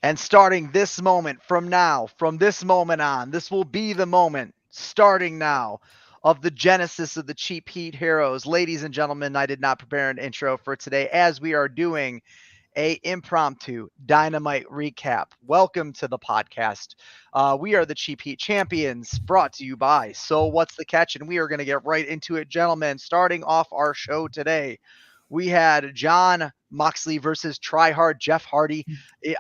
And starting this moment from now, from this moment on, this will be the moment starting now of the genesis of the Cheap Heat Heroes. Ladies and gentlemen, I did not prepare an intro for today as we are doing a impromptu Dynamite recap. Welcome to the podcast. We are the Cheap Heat Champions, brought to you by So What's the Catch? And we are going to get right into it, gentlemen. Starting off our show today, we had John Moxley versus Tryhard Jeff Hardy.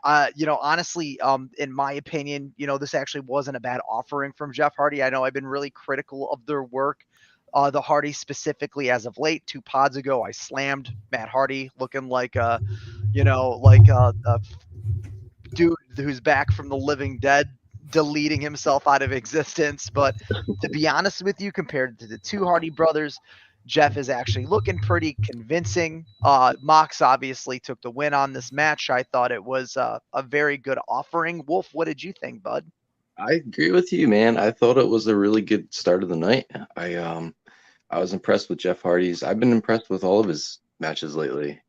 Honestly, in my opinion, this actually wasn't a bad offering from Jeff Hardy. I know I've been really critical of their work. The Hardy specifically as of late. 2 pods ago, I slammed Matt Hardy looking like a dude who's back from the living dead, deleting himself out of existence. But to be honest with you, compared to the two Hardy brothers, Jeff is actually looking pretty convincing. Mox obviously took the win on this match. I thought it was a very good offering. Wolf, what did you think, bud? I agree with you, man. I thought it was a really good start of the night. I was impressed with Jeff Hardy's. I've been impressed with all of his matches lately.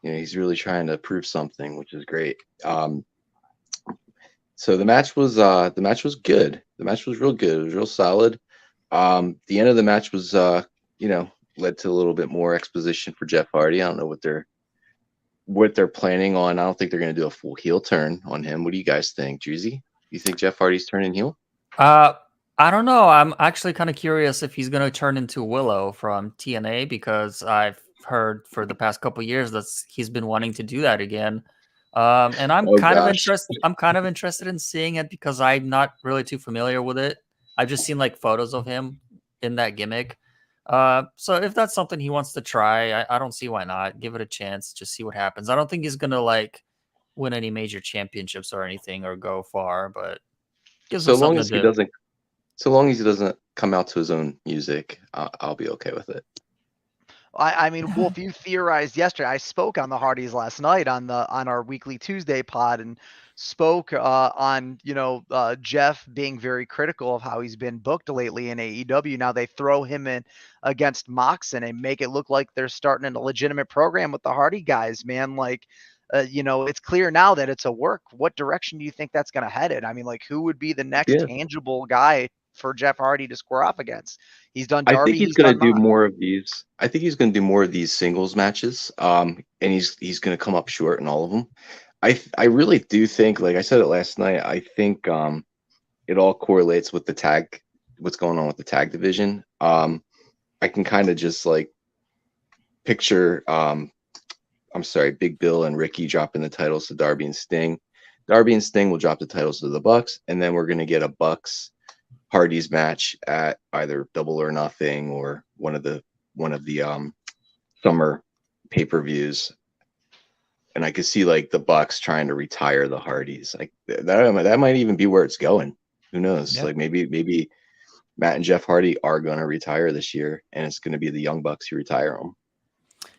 He's really trying to prove something, which is great. So the match was good. The match was real good. It was real solid. The end of the match was led to a little bit more exposition for Jeff Hardy. I don't know what they're planning on. I don't think they're going to do a full heel turn on him. What do you guys think, Juicy? You think Jeff Hardy's turning heel? I don't know. I'm actually kind of curious if he's going to turn into Willow from TNA because I've heard for the past couple of years that he's been wanting to do that again. And I'm Oh kind of gosh. interested. I'm kind of interested in seeing it because I'm not really too familiar with it. I've just seen like photos of him in that gimmick. So if that's something he wants to try, I don't see why not. Give it a chance. Just see what happens. I don't think he's gonna like win any major championships or anything or go far, but gives him So long something as to he do. doesn't So long as he doesn't come out to his own music, I'll be okay with it. I mean, Wolf, you theorized yesterday. I spoke on the Hardys last night on our weekly Tuesday pod and spoke on Jeff being very critical of how he's been booked lately in AEW. Now they throw him in against Moxon and make it look like they're starting a legitimate program with the Hardy guys. Man, like. It's clear now that it's a work. What direction do you think that's going to head in? I mean, like, who would be the next Yeah. tangible guy for Jeff Hardy to square off against? He's done I think Darby. he's He's gonna done do Mox. more of these. I think he's gonna do more of these singles matches. And he's gonna come up short in all of them. I really do think, like I said it last night, I think it all correlates with the tag, what's going on with the tag division. I can kind of just like picture I'm sorry, Big Bill and Ricky dropping the titles to Darby and Sting. Darby and Sting will drop the titles to the Bucks, and then we're gonna get a Bucks Hardy's match at either Double or Nothing or one of the summer pay-per-views. And I could see like the Bucks trying to retire the Hardys. Like that might even be where it's going. Who knows? Yeah. Like maybe Matt and Jeff Hardy are going to retire this year, and it's going to be the Young Bucks who retire them.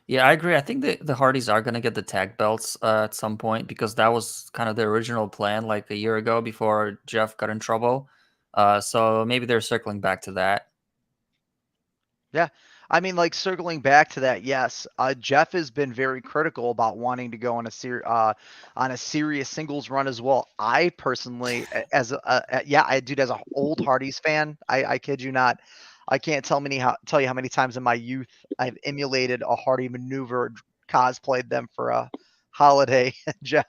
Yeah, I agree. I think the Hardys are going to get the tag belts at some point because that was kind of the original plan like a year ago before Jeff got in trouble. So maybe they're circling back to that. Yeah. I mean, like circling back to that, yes. Jeff has been very critical about wanting to go on a serious singles run as well. I personally, as a old Hardys fan, I kid you not, I can't tell you how many times in my youth I've emulated a Hardy maneuver, cosplayed them for a holiday.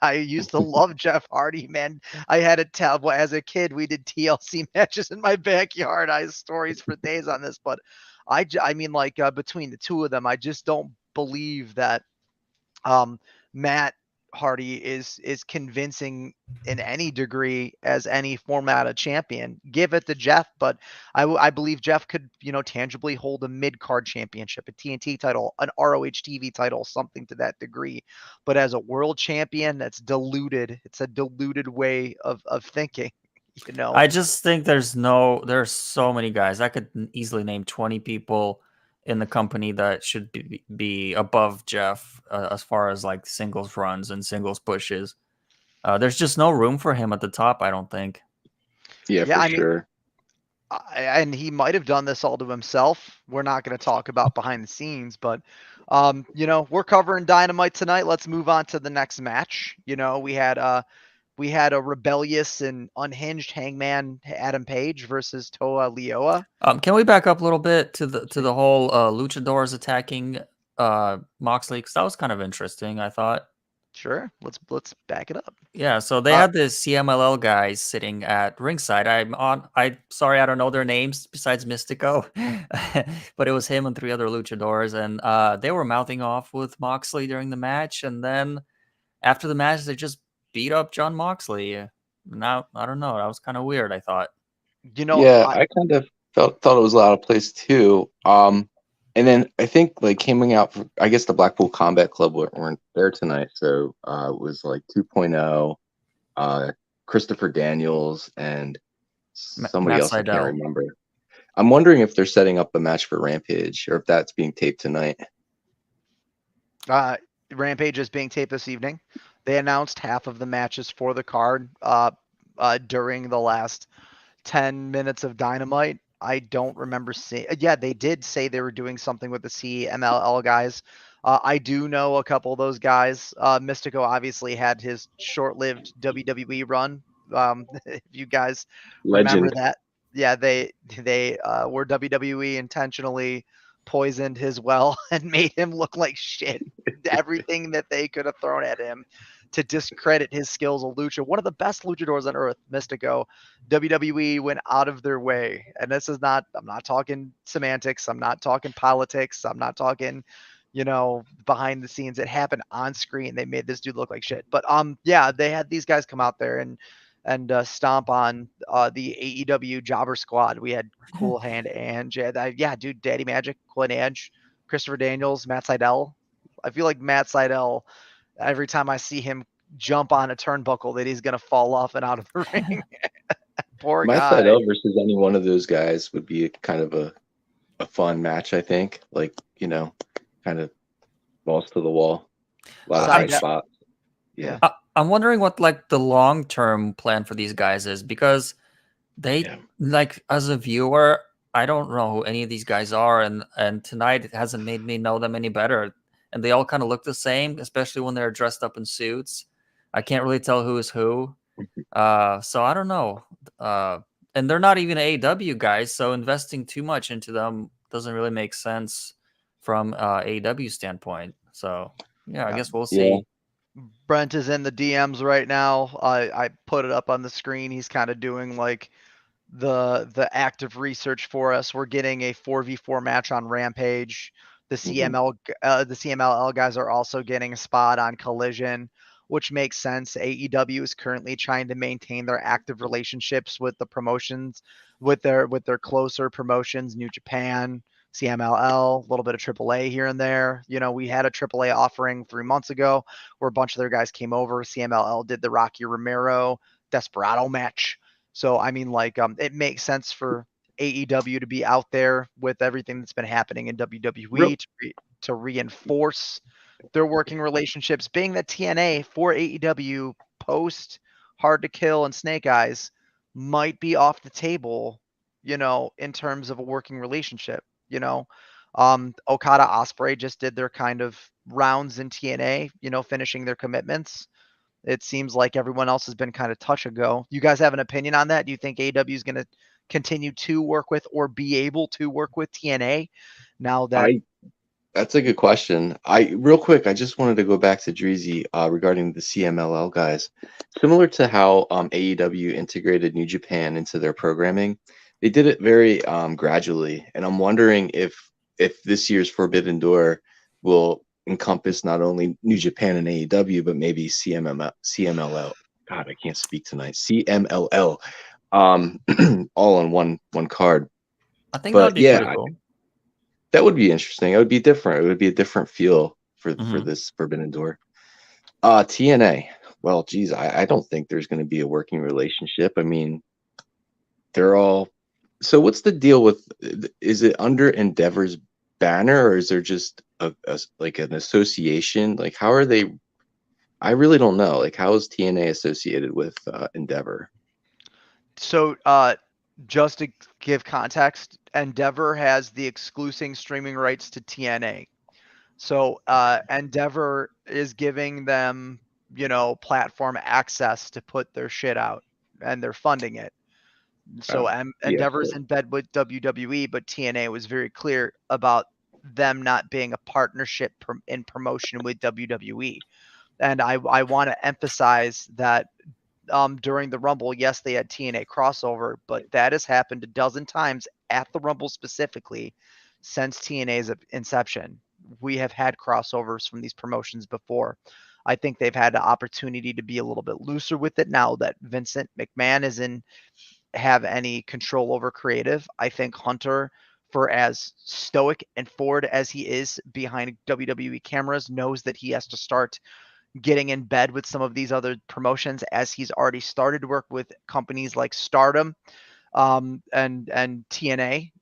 I used to love Jeff Hardy, man. I had to tell, well, as a kid, we did TLC matches in my backyard. I have stories for days on this, but I mean, like between the two of them, I just don't believe that Matt Hardy is convincing in any degree as any format of champion. Give it to Jeff, but I believe Jeff could tangibly hold a mid card championship, a TNT title, an ROH TV title, something to that degree. But as a world champion, that's diluted. It's a diluted way of thinking. I just think there's so many guys. I could easily name 20 people in the company that should be above Jeff as far as like singles runs and singles pushes. There's just no room for him at the top, I don't think. Yeah, Yeah, for I mean, sure. and he might have done this all to himself. We're not going to talk about behind the scenes, but We're covering Dynamite tonight. Let's move on to the next match. We had a rebellious and unhinged Hangman Adam Page versus Toa Lioa. Can we back up a little bit to the whole luchadors attacking Moxley? Because that was kind of interesting, I thought. Sure, let's back it up. Yeah, so they had the CMLL guys sitting at ringside. I'm sorry, I don't know their names besides Mystico, but it was him and 3 other luchadors, and they were mouthing off with Moxley during the match, and then after the match, they just beat up John Moxley. Now, I don't know, that was kind of weird, I thought. Yeah, I kind of thought it was a lot of place too. And then I think like coming out, I guess the Blackpool Combat Club weren't there tonight, so it was like 2.0, Christopher Daniels, and somebody Matt else I can't Sydal. remember. I'm wondering if they're setting up a match for Rampage or if that's being taped tonight. Rampage is being taped this evening. They announced half of the matches for the card during the last 10 minutes of Dynamite. I don't remember seeing. Yeah, they did say they were doing something with the CMLL guys. I do know a couple of those guys. Mystico obviously had his short-lived WWE run. If you guys remember Legend. that, yeah, they were WWE intentionally poisoned his well and made him look like shit. Everything that they could have thrown at him to discredit his skills of lucha. One of the best luchadors on earth, Mystico. WWE went out of their way. And this is not, I'm not talking semantics. I'm not talking politics. I'm not talking, behind the scenes. It happened on screen. They made this dude look like shit. But yeah, they had these guys come out there and stomp on the AEW Jobber Squad. We had Cool Hand Ange. Yeah, dude, Daddy Magic, Cool Hand Ange, Christopher Daniels, Matt Sydal. I feel like Matt Sydal, every time I see him jump on a turnbuckle, that he's going to fall off and out of the ring. Poor Matt guy. Sydal versus any one of those guys would be kind of a fun match, I think. Like, kind of balls to the wall. A lot of high spots. Yeah. I'm wondering what like the long-term plan for these guys is, because they like, as a viewer, I don't know who any of these guys are, and tonight it hasn't made me know them any better. And they all kind of look the same, especially when they're dressed up in suits. I can't really tell who is who. So I don't know. And they're not even AEW guys, so investing too much into them doesn't really make sense from AEW standpoint. So yeah, I guess we'll see. Brent is in the DMs right now. I put it up on the screen. He's kind of doing like the active research for us. We're getting a 4v4 match on Rampage. The CMLL guys are also getting a spot on Collision, which makes sense. AEW is currently trying to maintain their active relationships with the promotions, with their closer promotions, New Japan, CMLL, a little bit of AAA here and there. We had a AAA offering 3 months ago where a bunch of their guys came over. CMLL did the Rocky Romero Desperado match. So I mean, like, it makes sense for AEW to be out there with everything that's been happening in WWE to reinforce their working relationships. Being that TNA for AEW post Hard to Kill and Snake Eyes might be off the table, in terms of a working relationship. Okada Ospreay just did their kind of rounds in TNA, finishing their commitments. It seems like everyone else has been kind of touch and go. You guys have an opinion on that? Do you think AEW is going to continue to work with or be able to work with TNA now that? That's a good question. Real quick, I just wanted to go back to Dreezy regarding the CMLL guys. Similar to how AEW integrated New Japan into their programming, they did it very gradually. And I'm wondering if this year's Forbidden Door will encompass not only New Japan and AEW, but maybe CMLL. God, I can't speak tonight. CMLL, all on one card. I think that would be pretty cool. That would be interesting. It would be different. It would be a different feel for this Forbidden Door. TNA. Well, geez, I don't think there's going to be a working relationship. I mean, they're all. So what's the deal with? Is it under Endeavor's banner, or is there just like an association? Like, how are they? I really don't know. Like, how is TNA associated with Endeavor? So, just to give context, Endeavor has the exclusive streaming rights to TNA. So Endeavor is giving them, platform access to put their shit out, and they're funding it. So Yeah, Endeavor's so in bed with WWE, but TNA was very clear about them not being a partnership in promotion with WWE. And I want to emphasize that during the Rumble, yes, they had TNA crossover, but that has happened a dozen times at the Rumble specifically since TNA's inception. We have had crossovers from these promotions before. I think they've had the opportunity to be a little bit looser with it now that Vincent McMahon is in have any control over creative. I think Hunter, for as stoic and forward as he is behind WWE cameras, knows that he has to start getting in bed with some of these other promotions, as he's already started to work with companies like Stardom, and TNA.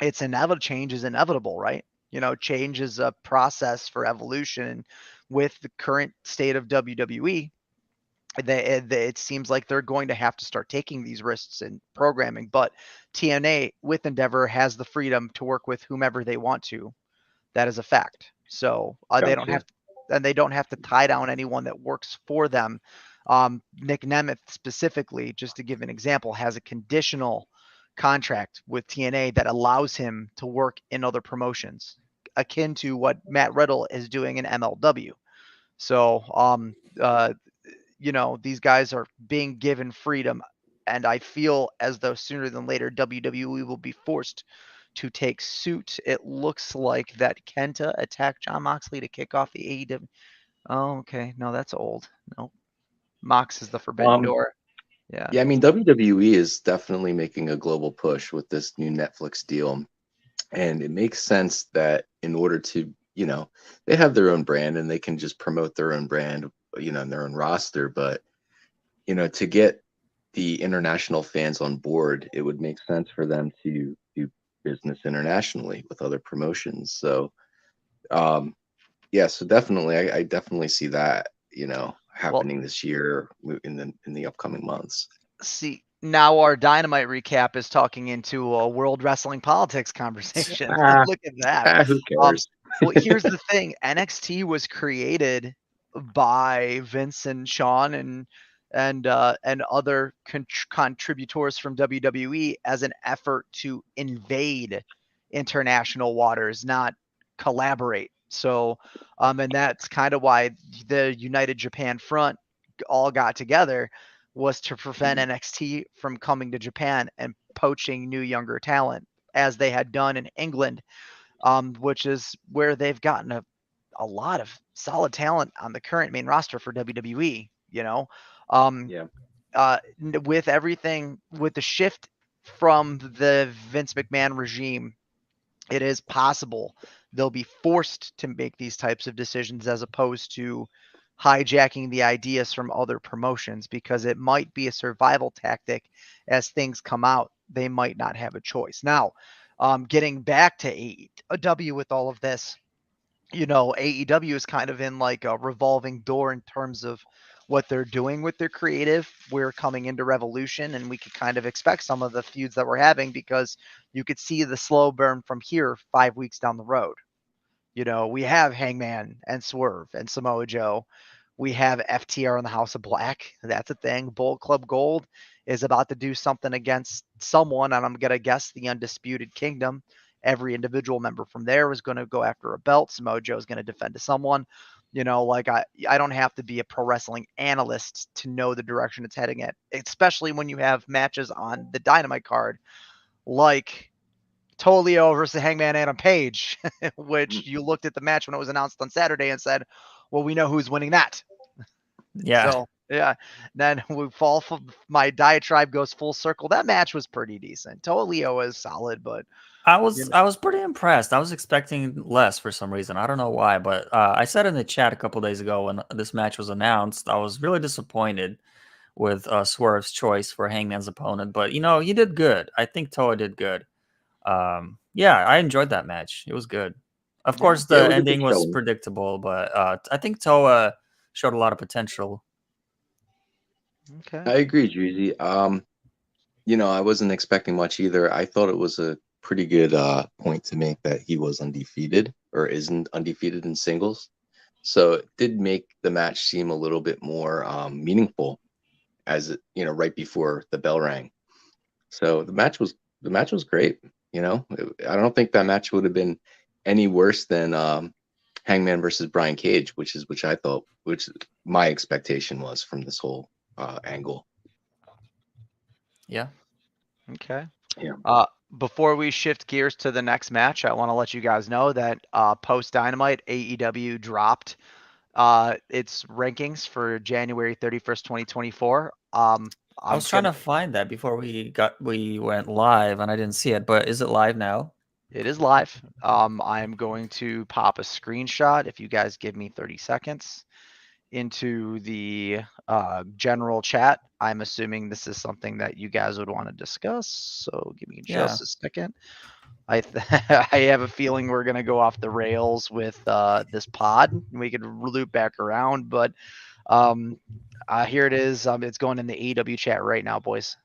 It's inevitable. Change is inevitable, right? Change is a process for evolution. With the current state of WWE, it seems like they're going to have to start taking these risks in programming. But TNA with Endeavor has the freedom to work with whomever they want to. That is a fact. So they don't gotcha. have to, and they don't have to tie down anyone that works for them. Nick Nemeth specifically, just to give an example, has a conditional contract with TNA that allows him to work in other promotions, akin to what Matt Riddle is doing in MLW. So, these guys are being given freedom, and I feel as though sooner than later WWE will be forced to take suit. It looks like that Kenta attacked John Moxley to kick off the AEW. Oh, okay. No, that's old. No, Mox is the forbidden Um, door. Yeah. yeah, I mean WWE is definitely making a global push with this new Netflix deal, and it makes sense that in order to, they have their own brand and they can just promote their own brand, in their own roster, but to get the international fans on board, it would make sense for them to do business internationally with other promotions. So, um, yeah, so definitely, I definitely see that, Well, happening this year in the upcoming months. see, now our Dynamite recap is talking into a world wrestling politics conversation. Ah, Look at that. who Um, cares? well, here's the thing: NXT was created by Vince and Sean and other contributors from WWE as an effort to invade international waters, not collaborate. So, and that's kind of why the United Japan Front all got together, was to prevent NXT from coming to Japan and poaching new younger talent, as they had done in England, which is where they've gotten a lot of solid talent on the current main roster for WWE. Um, Yeah. with everything, with the shift from the Vince McMahon regime, it is possible they'll be forced to make these types of decisions as opposed to hijacking the ideas from other promotions, because it might be a survival tactic. As things come out, they might not have a choice. Now, getting back to AEW with all of this, AEW is kind of in like a revolving door in terms of what they're doing with their creative. We're coming into Revolution, and we could kind of expect some of the feuds that we're having, because you could see the slow burn from here 5 weeks down the road. We have Hangman and Swerve and Samoa Joe. We have FTR in the House of Black. That's a thing. Bullet Club Gold is about to do something against someone, and I'm going to guess the Undisputed Kingdom. Every individual member from there is going to go after a belt. Samoa Joe is going to defend to someone. Like I don't have to be a pro wrestling analyst to know the direction it's heading at, especially when you have matches on the Dynamite card like Tolio versus Hangman Adam Page, which you looked at the match when it was announced on Saturday and said, well, we know who's winning that. Yeah. So, yeah. Then we fall from my diatribe goes full circle. That match was pretty decent. Tolio is solid, but I you was know, I was pretty impressed. I was expecting less for some reason. I don't know why, but I said in the chat a couple days ago when this match was announced, I was really disappointed with Swerve's choice for Hangman's opponent. But he did good. I think Toa did good. Yeah, I enjoyed that match. It was good. Of yeah. course, Yeah, it the was a good ending was showing. predictable, but I think Toa showed a lot of potential. Okay. I agree, Dreezy. I wasn't expecting much either. I thought it was a pretty good point to make that he was undefeated. or isn't undefeated in singles. So it did make the match seem a little bit more meaningful as it, right before the bell rang. So the match was great. I don't think that match would have been any worse than Hangman versus Brian Cage, which my expectation was from this whole angle. Yeah. Okay. Yeah. Before we shift gears to the next match, I want to let you guys know that post Dynamite, AEW dropped its rankings for January 31st, 2024. I was trying to find that before we went live, and I didn't see it. But is it live now? It is live. I am going to pop a screenshot if you guys give me 30 seconds into the general chat. I'm assuming this is something that you guys would want to discuss. So give me just a second. I I have a feeling we're gonna go off the rails with this pod. We could loop back around, but here it is. It's going in the AEW chat right now, boys.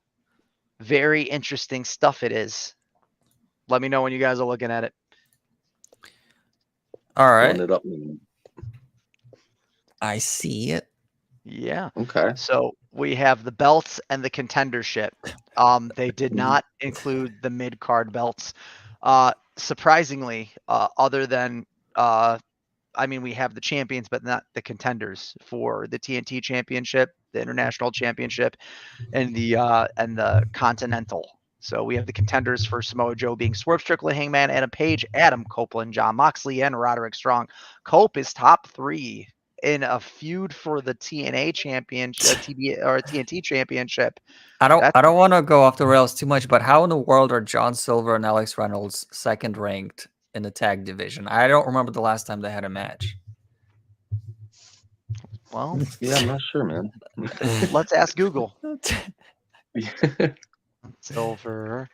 Very interesting stuff. It is. Let me know when you guys are looking at it. All right. Pulling it up. I see it. Yeah. Okay. So we have the belts and the contendership. They did not include the mid card belts. Surprisingly, other than we have the champions, but not the contenders for the TNT Championship, the International Championship, and the Continental. So we have the contenders for Samoa Joe being Swerve Strickland, Hangman, Adam Page, Adam Copeland, John Moxley, and Roderick Strong. Cope is top 3 in a feud for the TNA Championship, TNT Championship. I don't want to go off the rails too much, but how in the world are John Silver and Alex Reynolds second ranked in the tag division? I don't remember the last time they had a match. Well, yeah, I'm not sure, man. Let's ask Google. Silver,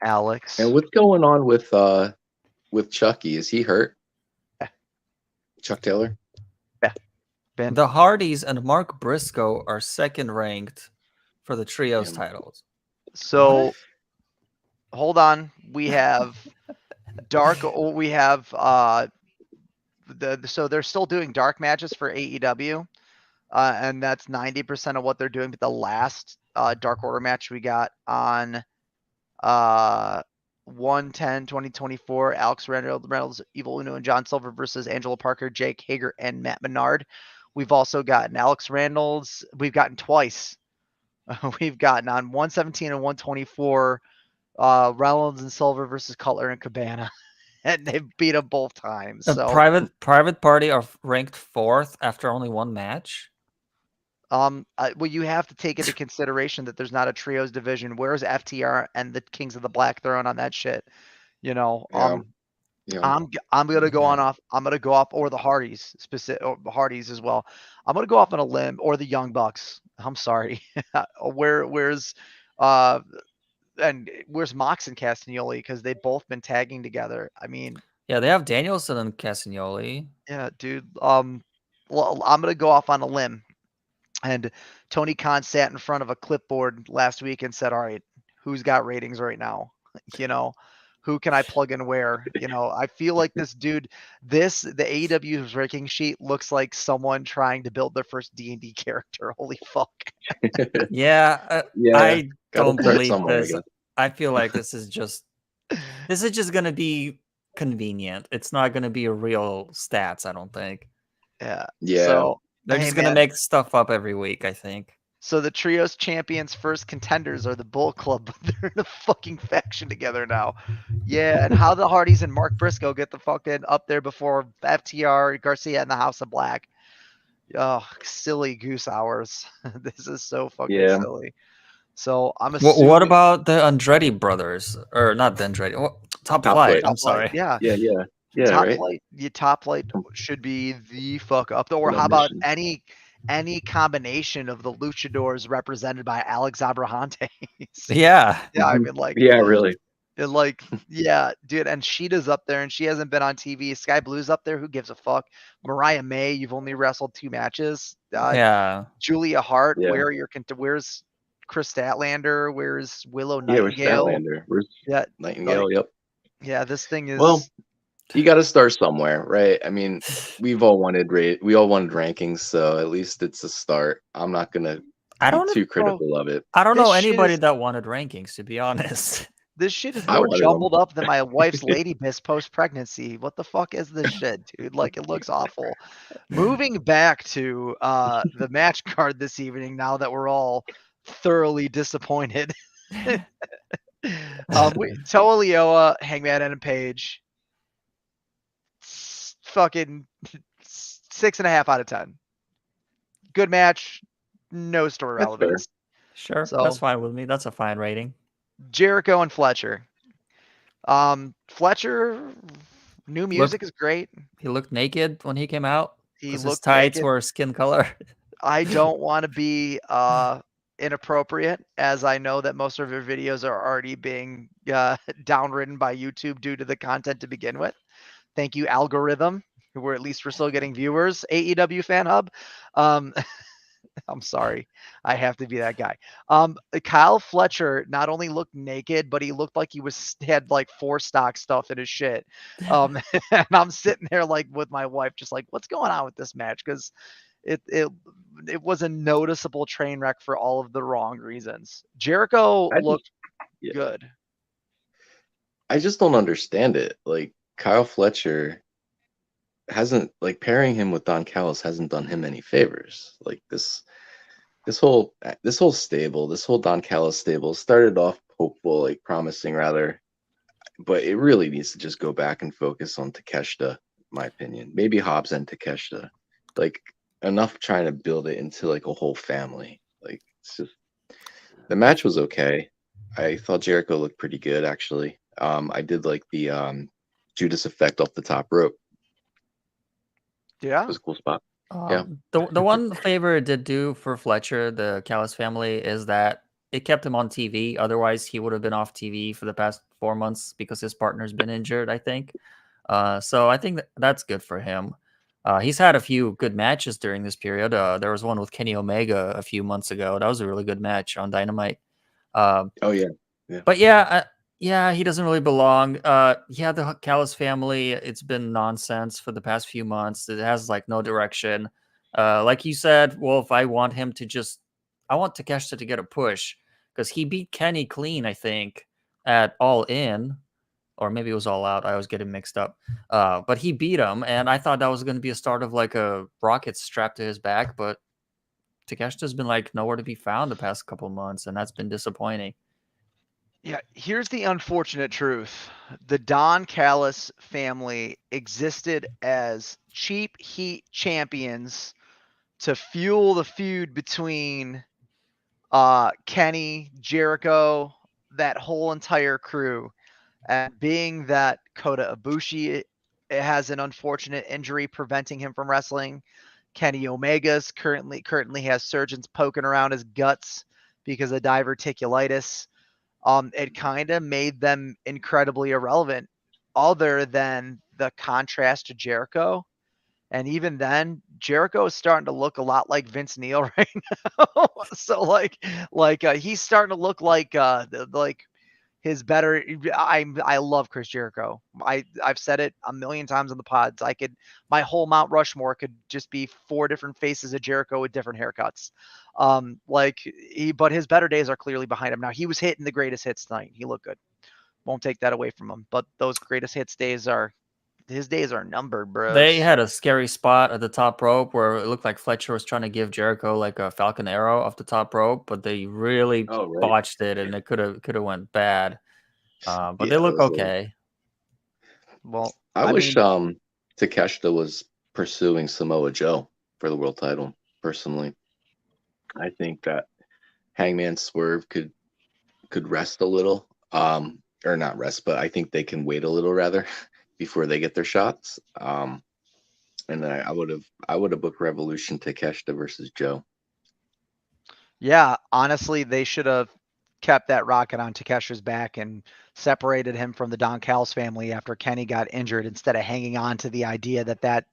Alex. And what's going on with Chucky? Is he hurt? Yeah. Chuck Taylor? Yeah. Ben. The Hardys and Mark Briscoe are second ranked for the trios titles. So hold on. We have we have so they're still doing dark matches for AEW. And that's 90% of what they're doing. But the last Dark Order match we got on 1/10/2024, Alex Reynolds, Evil Uno, and John Silver versus Angelo Parker, Jake Hager, and Matt Menard. We've also gotten Alex Reynolds. We've gotten twice. We've gotten on 117 and 124, Reynolds and Silver versus Cutler and Cabana. And they've beat them both times. So Private Party are ranked 4th after only one match. Well, you have to take into consideration that there's not a trios division. Where's FTR and the Kings of the Black Throne on that shit? I'm gonna go off. I'm gonna go off, or the Hardys, Hardys as well. I'm gonna go off on a limb, or the Young Bucks. I'm sorry. Where's Mox and Castagnoli, because they've both been tagging together. I mean, yeah, they have Danielson and Castagnoli. Yeah, dude. Well, I'm gonna go off on a limb. And Tony Khan sat in front of a clipboard last week and said, all right, who's got ratings right now? Who can I plug in where? I feel like this dude, the AEW's ranking sheet looks like someone trying to build their first D&D character. Holy fuck. Yeah, yeah. I don't believe this. I I feel like this is just going to be convenient. It's not going to be a real stats, I don't think. Yeah. So they're just going to make stuff up every week, I think. So the trios champions first contenders are the Bull Club, but they're in a fucking faction together now. Yeah, and how the Hardys and Mark Briscoe get the fucking up there before FTR, Garcia, and the House of Black. Oh, silly goose hours. This is so fucking silly. So I'm assuming. What about the Andretti brothers? Or not the Andretti. Top Flight. I'm sorry. Yeah. Top Flight should be the fuck up. Or how about any combination of the luchadors represented by Alex Abrahantes? Yeah. Yeah, I mean, like. Yeah, really. And yeah, dude, and Sheeta's up there, and she hasn't been on TV. Sky Blue's up there. Who gives a fuck? Mariah May, you've only wrestled 2 matches. Yeah. Julia Hart, where's Chris Statlander? Where's Willow Nightingale? Where's Statlander? Where's Nightingale? Yep. Yeah, this thing is. Well, You got to start somewhere, right? I mean, we all wanted rankings, so at least it's a start. I'm not gonna I be don't. too Bro, critical of it. I don't this know shit anybody is that wanted rankings, to be honest. this shit is I more wanted them. jumbled up than my wife's lady bis post pregnancy. What the fuck is this shit, dude? Like it looks awful. Moving back to the match card this evening, now that we're all thoroughly disappointed. Toa Leoa, Hangman Adam Page, fucking 6.5 out of 10. Good match, no story That's fair. relevance. Sure, So that's fine with me. That's a fine rating. Jericho and Fletcher. Fletcher, new music is great. He looked naked when he came out He because his looked tights naked. were skin color. I don't want to be inappropriate, as I know that most of your videos are already being downridden by YouTube due to the content to begin with. Thank you, algorithm. We're at least we're still getting viewers. AEW Fan Hub. Um, I'm sorry, I have to be that guy. Kyle Fletcher not only looked naked, but he looked like he had like 4 stock stuff in his shit. And I'm sitting there like with my wife, just like, what's going on with this match? Because it it it was a noticeable train wreck for all of the wrong reasons. Jericho I just, looked yeah, good. I just don't understand it. Like Kyle Fletcher hasn't like pairing him with Don Callis hasn't done him any favors. Like this whole stable, this whole Don Callis stable started off hopeful, like promising rather, but it really needs to just go back and focus on Takeshita, in my opinion. Maybe Hobbs and Takeshita. Like enough trying to build it into like a whole family. Like it's just the match was okay. I thought Jericho looked pretty good actually. I did like the Judas effect off the top rope. It Yeah. was a cool spot. Yeah. The one favor it did do for Fletcher, the Callis family, is that it kept him on TV. Otherwise, he would have been off TV for the past 4 months because his partner's been injured, I think. So I think that's good for him. He's had a few good matches during this period. There was one with Kenny Omega a few months ago. That was a really good match on Dynamite. Oh yeah. Yeah. But yeah, he doesn't really belong. Yeah, the Callis family, it's been nonsense for the past few months. It has like no direction. Like you said, Wolf, I want Takeshita to get a push because he beat Kenny clean, I think, at All In, or maybe it was All Out. I was getting mixed up. But he beat him, and I thought that was going to be a start of like a rocket strapped to his back, but Takeshita's been like nowhere to be found the past couple months, and that's been disappointing. Yeah, here's the unfortunate truth. The Don Callis family existed as cheap heat champions to fuel the feud between Kenny, Jericho, that whole entire crew. And being that Kota Ibushi has an unfortunate injury preventing him from wrestling, Kenny Omega's currently has surgeons poking around his guts because of diverticulitis. It kind of made them incredibly irrelevant, other than the contrast to Jericho. And even then, Jericho is starting to look a lot like Vince Neil right now. So he's starting to look like his better. I love Chris Jericho. I've said it a million times on the pods. My whole Mount Rushmore could just be 4 different faces of Jericho with different haircuts. But his better days are clearly behind him now. He was hitting the greatest hits tonight. He looked good. Won't take that away from him. But those greatest hits his days are numbered, They bros. had a scary spot at the top rope where it looked like Fletcher was trying to give Jericho like a Falcon Arrow off the top rope, but they really Oh right. botched it, and it could have went bad. But Yeah, they it look was okay. Well, I wish Takeshita was pursuing Samoa Joe for the world title. Personally, I think that Hangman Swerve could rest a little, or not rest, but I think they can wait a little rather before they get their shots. And then I would have booked Revolution Takeshita versus Joe. yeah, honestly, they should have kept that rocket on Takesha's back and separated him from the Don Callis family after Kenny got injured, instead of hanging on to the idea that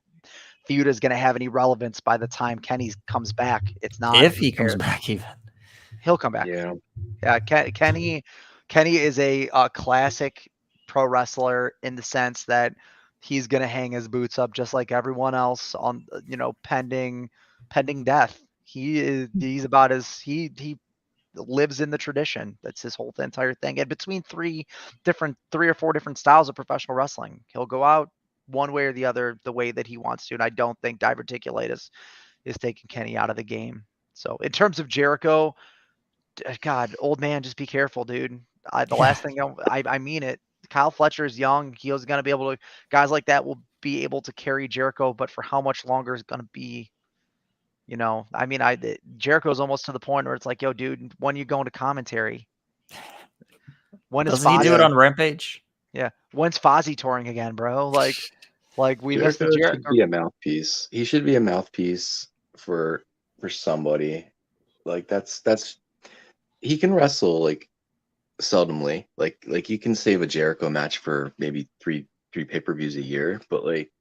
feud is going to have any relevance by the time Kenny comes back. It's not. If Who he comes cares? back, even. He'll come back. Yeah, Yeah, Kenny is a classic pro wrestler in the sense that he's gonna hang his boots up just like everyone else on pending death. He's about as he lives in the tradition. That's his whole entire thing. And between three or four different styles of professional wrestling, he'll go out one way or the other the way that he wants to. And I don't think diverticulitis is taking Kenny out of the game. So in terms of Jericho, God, old man, just be careful, dude. The last thing I mean it. Kyle Fletcher is young. He's going to be able to. Guys like that will be able to carry Jericho, but for how much longer is going to be? I mean, Jericho's almost to the point where it's like, yo, dude, when you go into commentary? When is Doesn't he do it Fozzy? on Rampage? Yeah, when's Fozzy touring again, bro? Like we missed the Jericho should Jericho. be a mouthpiece. He should be a mouthpiece for somebody. Like that's he can wrestle like seldomly. Like you can save a Jericho match for maybe three pay-per-views a year, but like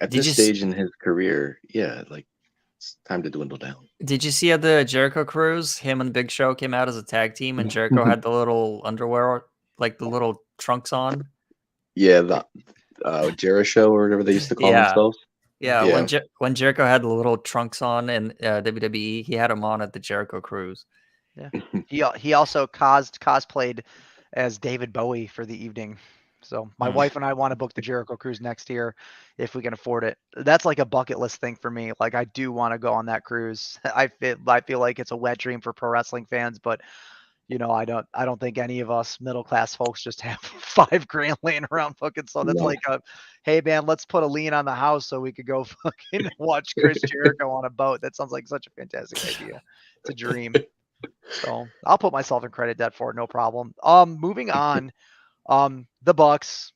at Did this you stage in his career, yeah, like it's time to dwindle down. Did you see at the Jericho Cruise, him and Big Show came out as a tag team, and Jericho had the little underwear, like the little trunks on? Yeah, the Jericho or whatever they used to call Yeah. themselves. Yeah, Yeah. when Jericho had the little trunks on in WWE, he had them on at the Jericho Cruise. Yeah, he also cosplayed as David Bowie for the evening. So my wife and I want to book the Jericho Cruise next year if we can afford it. That's like a bucket list thing for me. Like I do want to go on that cruise. I feel like it's a wet dream for pro wrestling fans, but I don't think any of us middle class folks just have $5,000 laying around fucking. So that's No. like hey man, let's put a lien on the house so we could go fucking watch Chris Jericho on a boat. That sounds like such a fantastic idea. It's a dream. So I'll put myself in credit debt for it, no problem. Moving on. The Bucks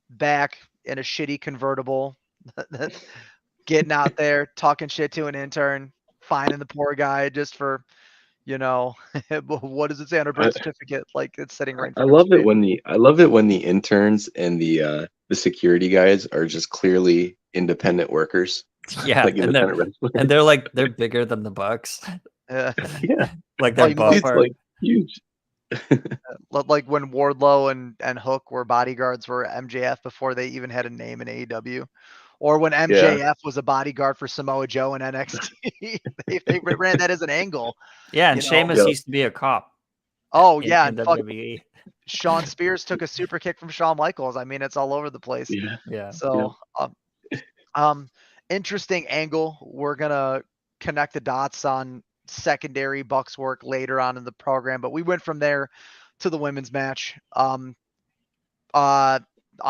back in a shitty convertible, getting out there, talking shit to an intern, finding the poor guy just for, what does it say on a birth certificate? Like it's sitting right in I front of love his it face. when the interns and the security guys are just clearly independent workers. Yeah, Like independent wrestlers. they're bigger than the Bucks. Yeah. Like Oh, they're you mean Dude's both like huge. like when Wardlow and Hook were bodyguards for MJF before they even had a name in AEW, or when MJF was a bodyguard for Samoa Joe in NXT. they ran that as an angle. Yeah, and Sheamus Yep. used to be a cop Oh in, yeah, in and fuck, WWE. Sean Spears took a super kick from Shawn Michaels. I mean, it's all over the place. Yeah. Yeah. So, interesting angle. We're gonna connect the dots on secondary Bucks work later on in the program, but we went from there to the women's match. I'm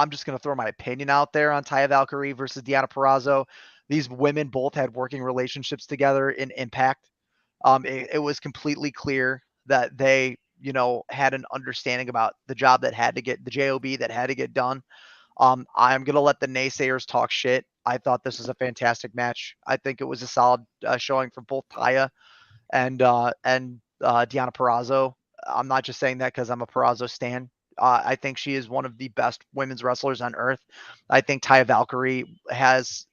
just gonna throw my opinion out there on Taya Valkyrie versus Deonna Purrazzo. These women both had working relationships together in Impact. It was completely clear that they, had an understanding about the job that had to get the job that had to get done. I'm gonna let the naysayers talk shit. I thought this was a fantastic match. I think it was a solid showing for both Taya and Deonna Purrazzo. I'm not just saying that because I'm a Purrazzo stan. I think she is one of the best women's wrestlers on earth. I think Taya Valkyrie has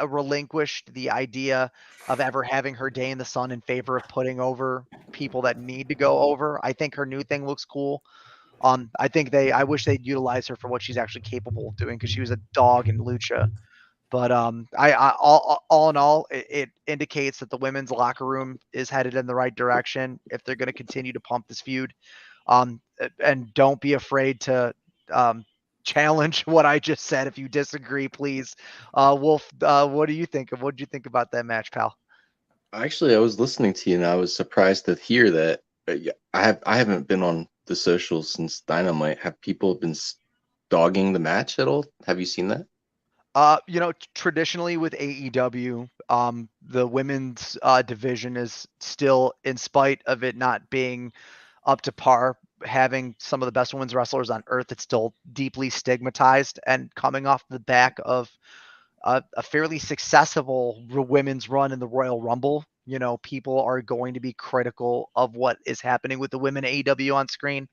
relinquished the idea of ever having her day in the sun in favor of putting over people that need to go over. I think her new thing looks cool. I wish they'd utilize her for what she's actually capable of doing because she was a dog in lucha. But all in all, it indicates that the women's locker room is headed in the right direction if they're going to continue to pump this feud. And don't be afraid to challenge what I just said. If you disagree, please. Wolf, what do you think of? What did you think about that match, pal? Actually, I was listening to you and I was surprised to hear that. Yeah, I haven't been on the socials since Dynamite. Have people been dogging the match at all? Have you seen that? Traditionally with AEW, the women's division is still, in spite of it not being up to par, having some of the best women's wrestlers on earth, it's still deeply stigmatized. And coming off the back of a fairly successful women's run in the Royal Rumble, people are going to be critical of what is happening with the women AEW on screen.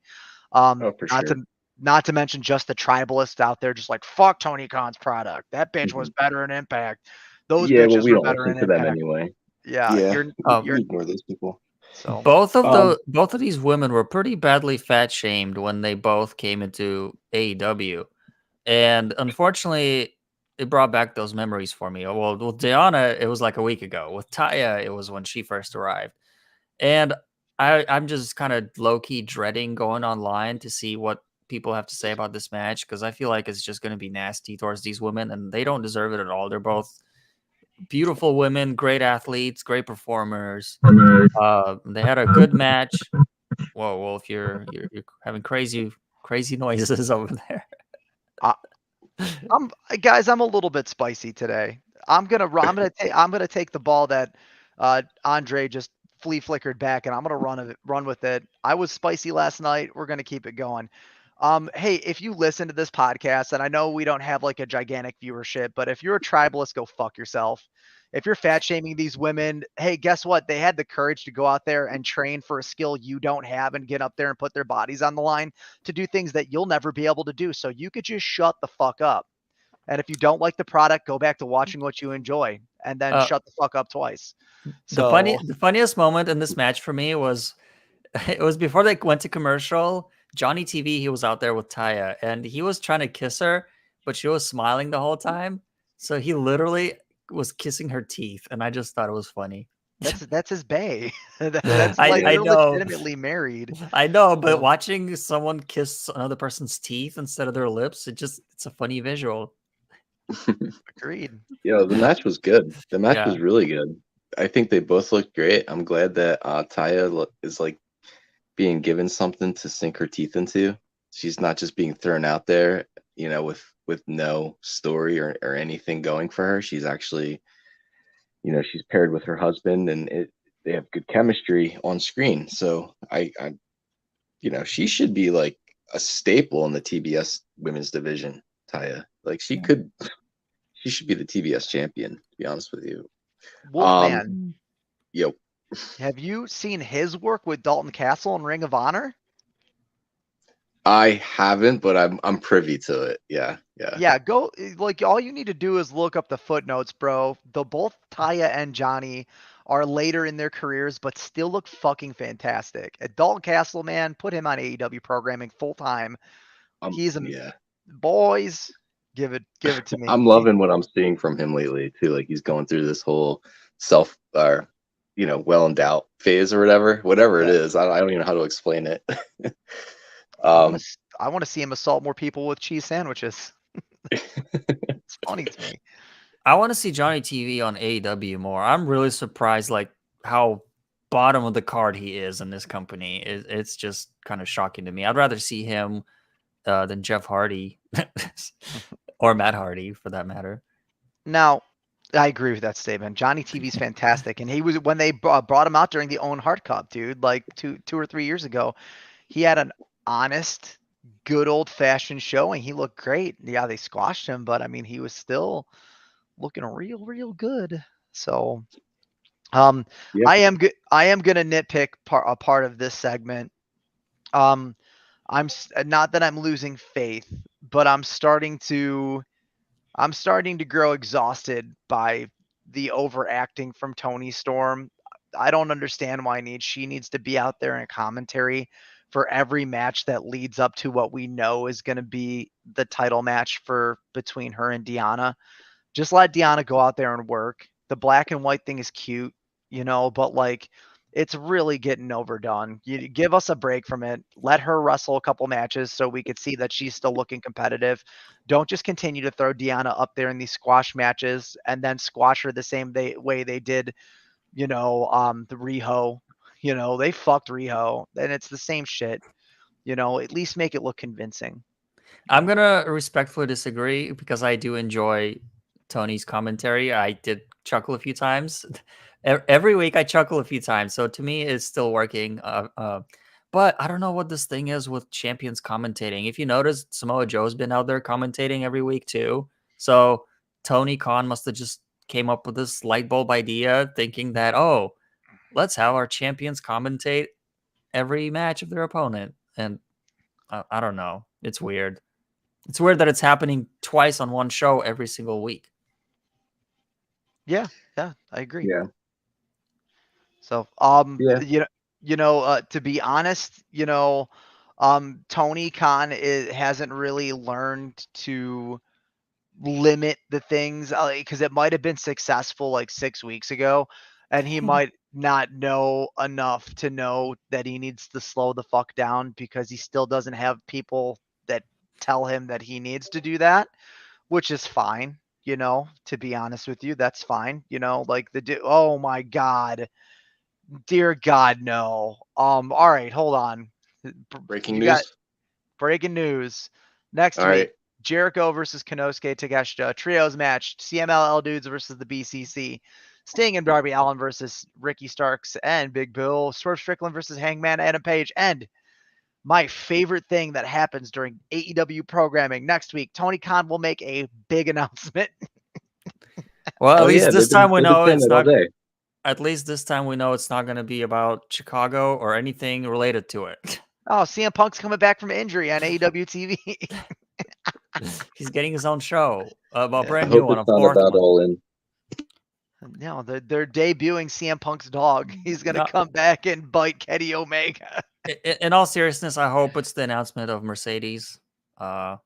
Oh, for Not sure. to mention just the tribalists out there, just like fuck Tony Khan's product. That bitch was better in Impact. Those Yeah, well, bitches we were don't better listen in to them Impact. anyway. Yeah, Yeah, you're we ignore those people. so Both of these women were pretty badly fat shamed when they both came into AEW. And unfortunately, it brought back those memories for me. Well, with Diana, it was like a week ago. With Taya, it was when she first arrived. And I'm just kind of low key dreading going online to see what people have to say about this match because I feel like it's just going to be nasty towards these women and they don't deserve it at all. They're both beautiful women, great athletes, great performers. They had a good match. Whoa, Wolf, you're having crazy noises over there. I, I'm guys, I'm a little bit spicy today. I'm gonna take the ball that Andre just flea flickered back, and I'm gonna run with it. I was spicy last night. We're gonna keep it going. Hey, if you listen to this podcast, and I know we don't have like a gigantic viewership, but if you're a tribalist, go fuck yourself. If you're fat shaming these women, hey, guess what? They had the courage to go out there and train for a skill you don't have and get up there and put their bodies on the line to do things that you'll never be able to do. So you could just shut the fuck up. And if you don't like the product, go back to watching what you enjoy and then Uh, shut the fuck up twice. the So funniest moment in this match for me was it was before they went to commercial. Johnny TV, he was out there with Taya, and he was trying to kiss her, but she was smiling the whole time. So he literally was kissing her teeth, and I just thought it was funny. that's his bae. That's I like Yeah. I they're know, legitimately married. I know, but So watching someone kiss another person's teeth instead of their lips, it's a funny visual. agreed. The match was good. The match Yeah. was really good. I think they both looked great. I'm glad that Taya is like being given something to sink her teeth into. She's not just being thrown out there, with no story or anything going for her. She's actually, she's paired with her husband, and they have good chemistry on screen. So she should be like a staple in the TBS women's division. Taya, like she should be the TBS champion. To be honest with you. Um, Wolfman, yo, have you seen his work with Dalton Castle in Ring of Honor? I haven't, but I'm privy to it. Yeah, yeah. Yeah, go like all you need to do is look up the footnotes, bro. The both Taya and Johnny are later in their careers, but still look fucking fantastic. Dalton Castle, man, put him on AEW programming full time. He's a Yeah. boys. Give it to me. I'm loving what I'm seeing from him lately too. Like he's going through this whole self or well endowed phase or whatever it Yeah, is. I don't even know how to explain it. I want um, to I want to see him assault more people with cheese sandwiches. It's funny to me. I want to see Johnny TV on AEW more. I'm really surprised, like how bottom of the card he is in this company. It's just kind of shocking to me. I'd rather see him than Jeff Hardy or Matt Hardy, for that matter. Now, I agree with that statement. Johnny TV's fantastic, and he was when they brought him out during the Owen Hart Cup, dude, like two or 3 years ago. He had an honest, good old fashioned showing. He looked great. Yeah, they squashed him, but I mean, he was still looking real good. So, um, yeah, I am gonna nitpick a part of this segment. Um, not that I'm losing faith, but I'm starting to grow exhausted by the overacting from Tony Storm. I don't understand why she needs to be out there in commentary for every match that leads up to what we know is going to be the title match for between her and Deanna. Just let Deanna go out there and work. The black and white thing is cute, but like it's really getting overdone. You give us a break from it. Let her wrestle a couple matches so we could see that she's still looking competitive. Don't just continue to throw Deanna up there in these squash matches and then squash her the same way they did, the Riho. They fucked Riho, and it's the same shit. At least make it look convincing. I'm gonna respectfully disagree because I do enjoy Tony's commentary. I did chuckle a few times. Every week I chuckle a few times, so to me it's still working. But I don't know what this thing is with champions commentating. If you notice, Samoa Joe's been out there commentating every week too. So Tony Khan must have just came up with this light bulb idea, thinking that let's have our champions commentate every match of their opponent. And I don't know, it's weird. It's weird that it's happening twice on one show every single week. Yeah, yeah, I agree. yeah, So, yeah. to be honest, Tony Khan hasn't really learned to limit the things because it might have been successful like 6 weeks ago, and he might not know enough to know that he needs to slow the fuck down because he still doesn't have people that tell him that he needs to do that, which is fine. To be honest with you, that's fine. Like oh my God, dear God, no. All right, hold on. Breaking You got news. breaking news. Next All week, right. Jericho versus Konosuke Takeshita. Trios match. CMLL dudes versus the BCC. Sting and Darby Allin versus Ricky Starks and Big Bill. Swerve Strickland versus Hangman Adam Page. And my favorite thing that happens during AEW programming next week, Tony Khan will make a big announcement. Well, at Oh least yeah, this time we they've been know saying it's that all not. day. At least this time we know it's not going to be about Chicago or anything related to it. Oh, CM Punk's coming back from injury on AEW TV. He's getting his own show, a Yeah. I brand new hope one, it's a not fourth about one. All In. No, they're debuting CM Punk's dog. He's gonna No, come back and bite Kenny Omega. in all seriousness, I hope it's the announcement of Mercedes. But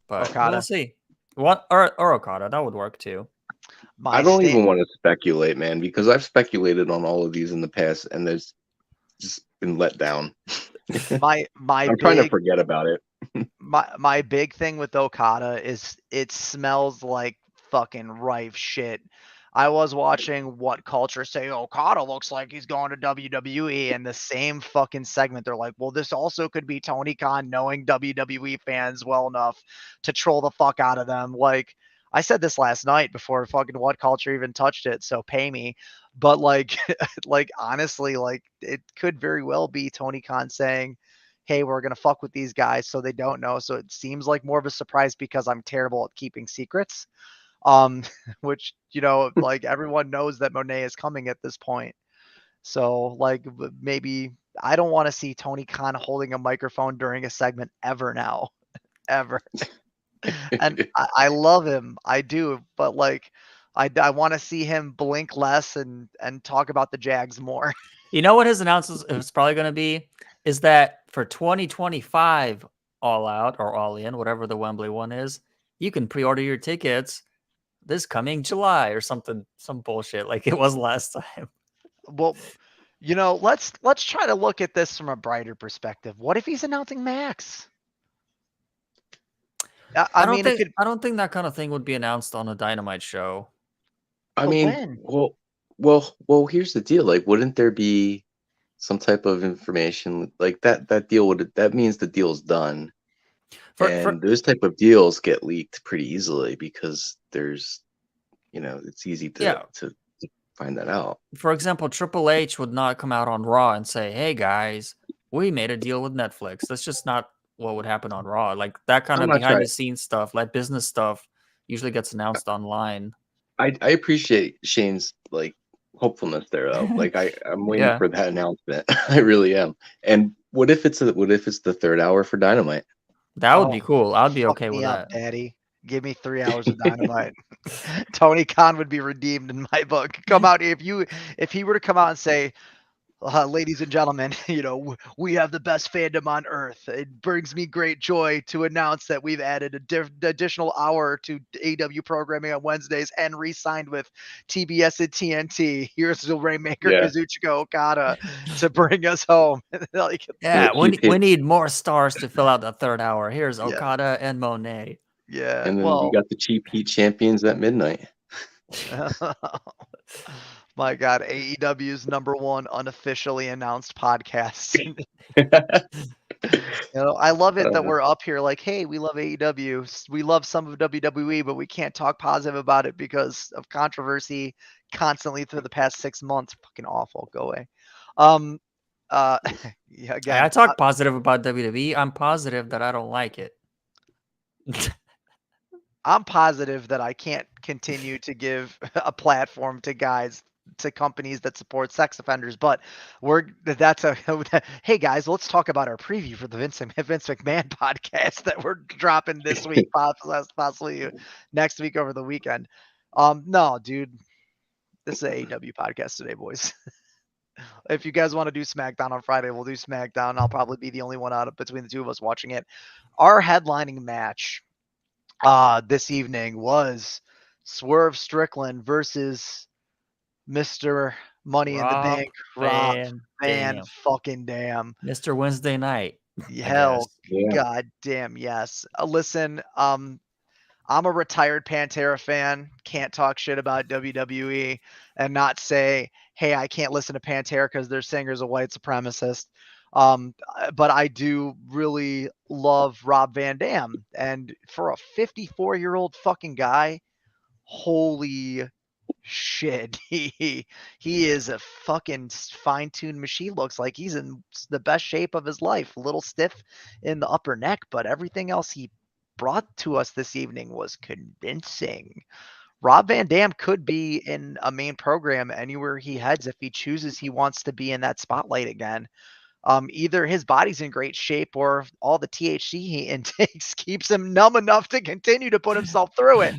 we'll Okada. see. What or Okada, that would work too. I My don't state. even want to speculate, man, because I've speculated on all of these in the past, and there's just been let down. My I'm trying to big forget about it. my big thing with Okada is it smells like fucking rife shit. I was watching What Culture say Okada looks like he's going to WWE, and the same fucking segment they're like, well, this also could be Tony Khan knowing WWE fans well enough to troll the fuck out of them. Like I said this last night before fucking What Culture even touched it, so pay me. But like like honestly, like it could very well be Tony Khan saying, hey, we're going to fuck with these guys so they don't know. So it seems like more of a surprise because I'm terrible at keeping secrets. Um, which, like everyone knows that Monet is coming at this point. So like maybe I don't want to see Tony Khan holding a microphone during a segment ever now, ever. And I love him. I do. But like, I want to see him blink less and talk about the Jags more. You know what his announcement is probably going to be? Is that for 2025 All Out or All In, whatever the Wembley one is, you can pre-order your tickets this coming July or something, some bullshit like it was last time. Well, let's try to look at this from a brighter perspective. What if he's announcing Max? I mean, it could, I don't think that kind of thing would be announced on a Dynamite show. I but mean, when? well. Here's the deal. Like, wouldn't there be some type of information like that? That deal would that means the deal's done, For and those type of deals get leaked pretty easily because there's, it's easy yeah, to find that out. for example, Triple H would not come out on Raw and say, "Hey guys, we made a deal with Netflix." That's just not what would happen on Raw. Like that kind I'm of not behind trying. the scenes stuff, like business stuff, usually gets announced online. I appreciate Shane's like hopefulness there though. Like I'm waiting Yeah, for that announcement. I really am. And what if it's the third hour for Dynamite? that would be Oh, cool. I'd be fuck okay with me up, that. Daddy. Give me 3 hours of Dynamite. Tony Khan would be redeemed in my book. Come out if he were to come out and say, ladies and gentlemen, we have the best fandom on earth. It brings me great joy to announce that we've added additional hour to AW programming on Wednesdays and re-signed with TBS and TNT. Here's the Rainmaker Yeah. Kazuchika Okada to bring us home. Like, Yeah, we And need more stars to fill out the third hour. Here's yeah, Okada and Monet. yeah. then we Well, got the cheap heat champions at midnight. my God, AEW's number one unofficially announced podcast. I love it that Uh, we're up here like, hey, we love AEW. We love some of WWE, but we can't talk positive about it because of controversy constantly through the past 6 months. Fucking awful. Go away. Um, yeah, Hey, I again, talk positive about WWE. I'm positive that I don't like it. I'm positive that I can't continue to give a platform to companies that support sex offenders, but that's a hey guys, let's talk about our preview for the Vince McMahon podcast that we're dropping this week, possibly next week over the weekend. No, dude, this is a AEW podcast today, boys. If you guys want to do SmackDown on Friday, we'll do SmackDown. I'll probably be the only one out of between the two of us watching it. Our headlining match this evening was Swerve Strickland versus Mr. Money in the Rob Bank, Rob Van Van Dam, fucking Dam. Mr. Wednesday Night, I Hell, guess. Yeah. god damn, yes. Listen, I'm a retired Pantera fan. Can't talk shit about WWE and not say, hey, I can't listen to Pantera because their singer's a white supremacist. But I do really love Rob Van Dam. And for a 54-year-old fucking guy, holy shit. He is a fucking fine-tuned machine. Looks like he's in the best shape of his life. A little stiff in the upper neck, but everything else he brought to us this evening was convincing. Rob Van Dam could be in a main program anywhere he heads if he chooses he wants to be in that spotlight again. Either his body's in great shape or all the THC he intakes keeps him numb enough to continue to put himself through it.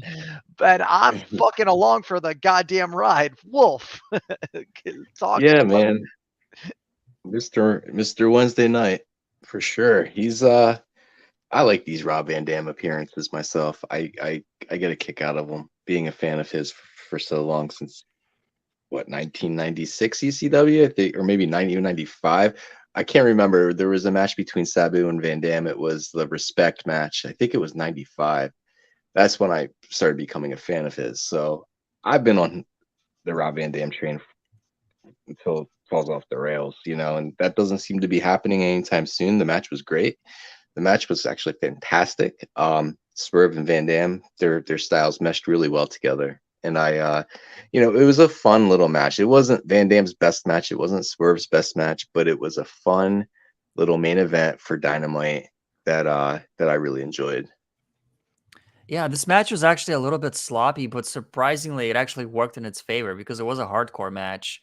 But I'm fucking along for the goddamn ride. Wolf, talk Yeah, about man. Mr. Wednesday Night for sure. He's I like these Rob Van Dam appearances myself. I get a kick out of him being a fan of his for so long, since what, 1996 ECW, I think, or maybe 95. I can't remember. There was a match between Sabu and Van Dam. It was the Respect match. I think it was 95. That's when I started becoming a fan of his. So I've been on the Rob Van Dam train until it falls off the rails, and that doesn't seem to be happening anytime soon. The match was great. The match was actually fantastic. Swerve and Van Dam, their styles meshed really well together. And it was a fun little match. It wasn't Van Dam's best match. It wasn't Swerve's best match, but it was a fun little main event for Dynamite that I really enjoyed. Yeah, this match was actually a little bit sloppy, but surprisingly, it actually worked in its favor because it was a hardcore match,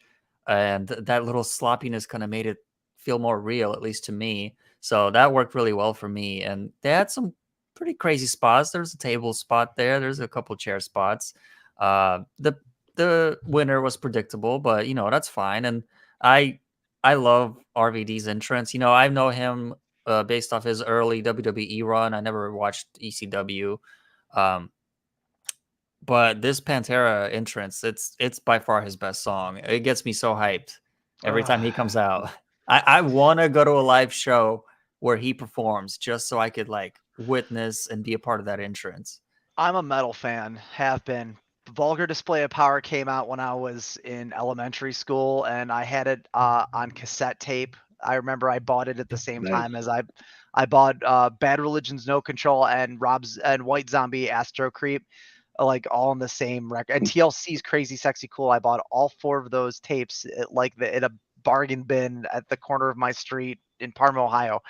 and that little sloppiness kind of made it feel more real, at least to me. So that worked really well for me. And they had some pretty crazy spots. There's a table spot there. There's a couple chair spots. The winner was predictable, but that's fine. And I I love RVD's entrance. I know him based off his early WWE run. I never watched ECW. Um, but this Pantera entrance, it's by far his best song. It gets me so hyped every time he comes out. I want to go to a live show where he performs just so I could like witness and be a part of that entrance. I'm a metal fan, have been. Vulgar Display of Power came out when I was in elementary school, and I had it on cassette tape. I remember I bought it at the same Nice. time as I bought Bad Religion's No Control and Rob's and White Zombie Astro Creep, like all in the same record. And TLC's Crazy Sexy Cool. I bought all four of those tapes in a bargain bin at the corner of my street in Parma, Ohio.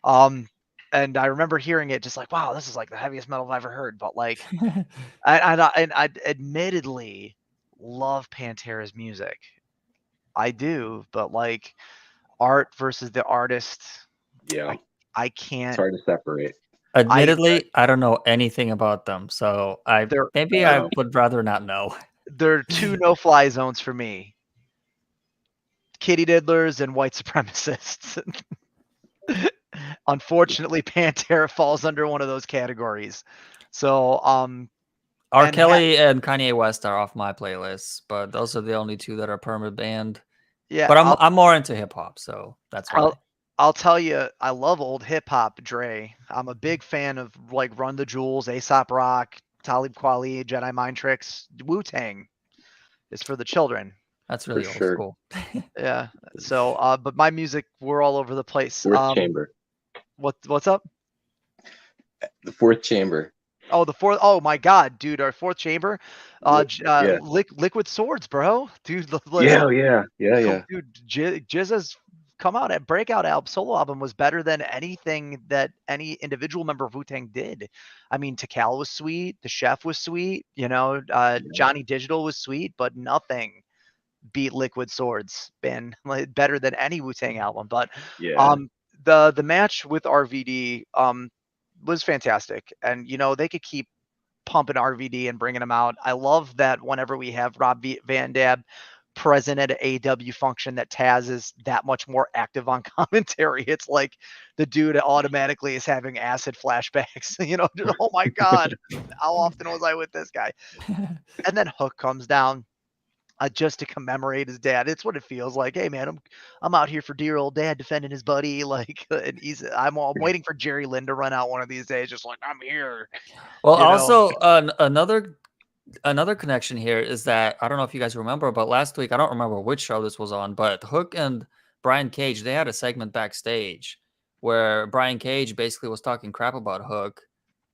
Um, and I remember hearing it just like, wow, this is like the heaviest metal I've ever heard. But like, I admittedly love Pantera's music. I do, but like art versus the artist, Yeah, I it's can't. hard to separate. Admittedly, I don't know anything about them, so They're I would rather not know. they're two no-fly zones for me: kitty diddlers and white supremacists. Unfortunately, Pantera falls under one of those categories. So, R. and Kelly and Kanye West are off my playlists, but those are the only two that are permanent banned. yeah, But I'm more into hip hop, so that's why. I'll tell you, I love old hip hop, Dre. I'm a big fan of like Run the Jewels, Aesop Rock, Talib Kweli, Jedi Mind Tricks, Wu Tang is for the children. That's For really old sure. school. Yeah. So, but my music, we're all over the place. Fourth chamber. What's up? The fourth chamber. Oh, the fourth. Oh my God, dude, our fourth chamber, Yeah. Liquid Swords, bro, dude. Yeah. Dude, Jizza's come out at breakout album, solo album was better than anything that any individual member of Wu Tang did. I mean, Takal was sweet, the Chef was sweet, Johnny Digital was sweet, but nothing beat Liquid Swords. Been like, better than any Wu Tang album. But Yeah. the match with RVD was fantastic, and they could keep pumping RVD and bringing him out. I love that whenever we have Rob Van Dam present at an AEW function that Taz is that much more active on commentary. It's like the dude automatically is having acid flashbacks. Oh my God, how often was I with this guy? And then Hook comes down. Just to commemorate his dad. It's what it feels like. Hey man, I'm out here for dear old dad defending his buddy. Like, and I'm waiting for Jerry Lynn to run out one of these days, just like I'm here. Well, You know, also another connection here is that I don't know if you guys remember, but last week I don't remember which show this was on, but Hook and Brian Cage, they had a segment backstage where Brian Cage basically was talking crap about Hook,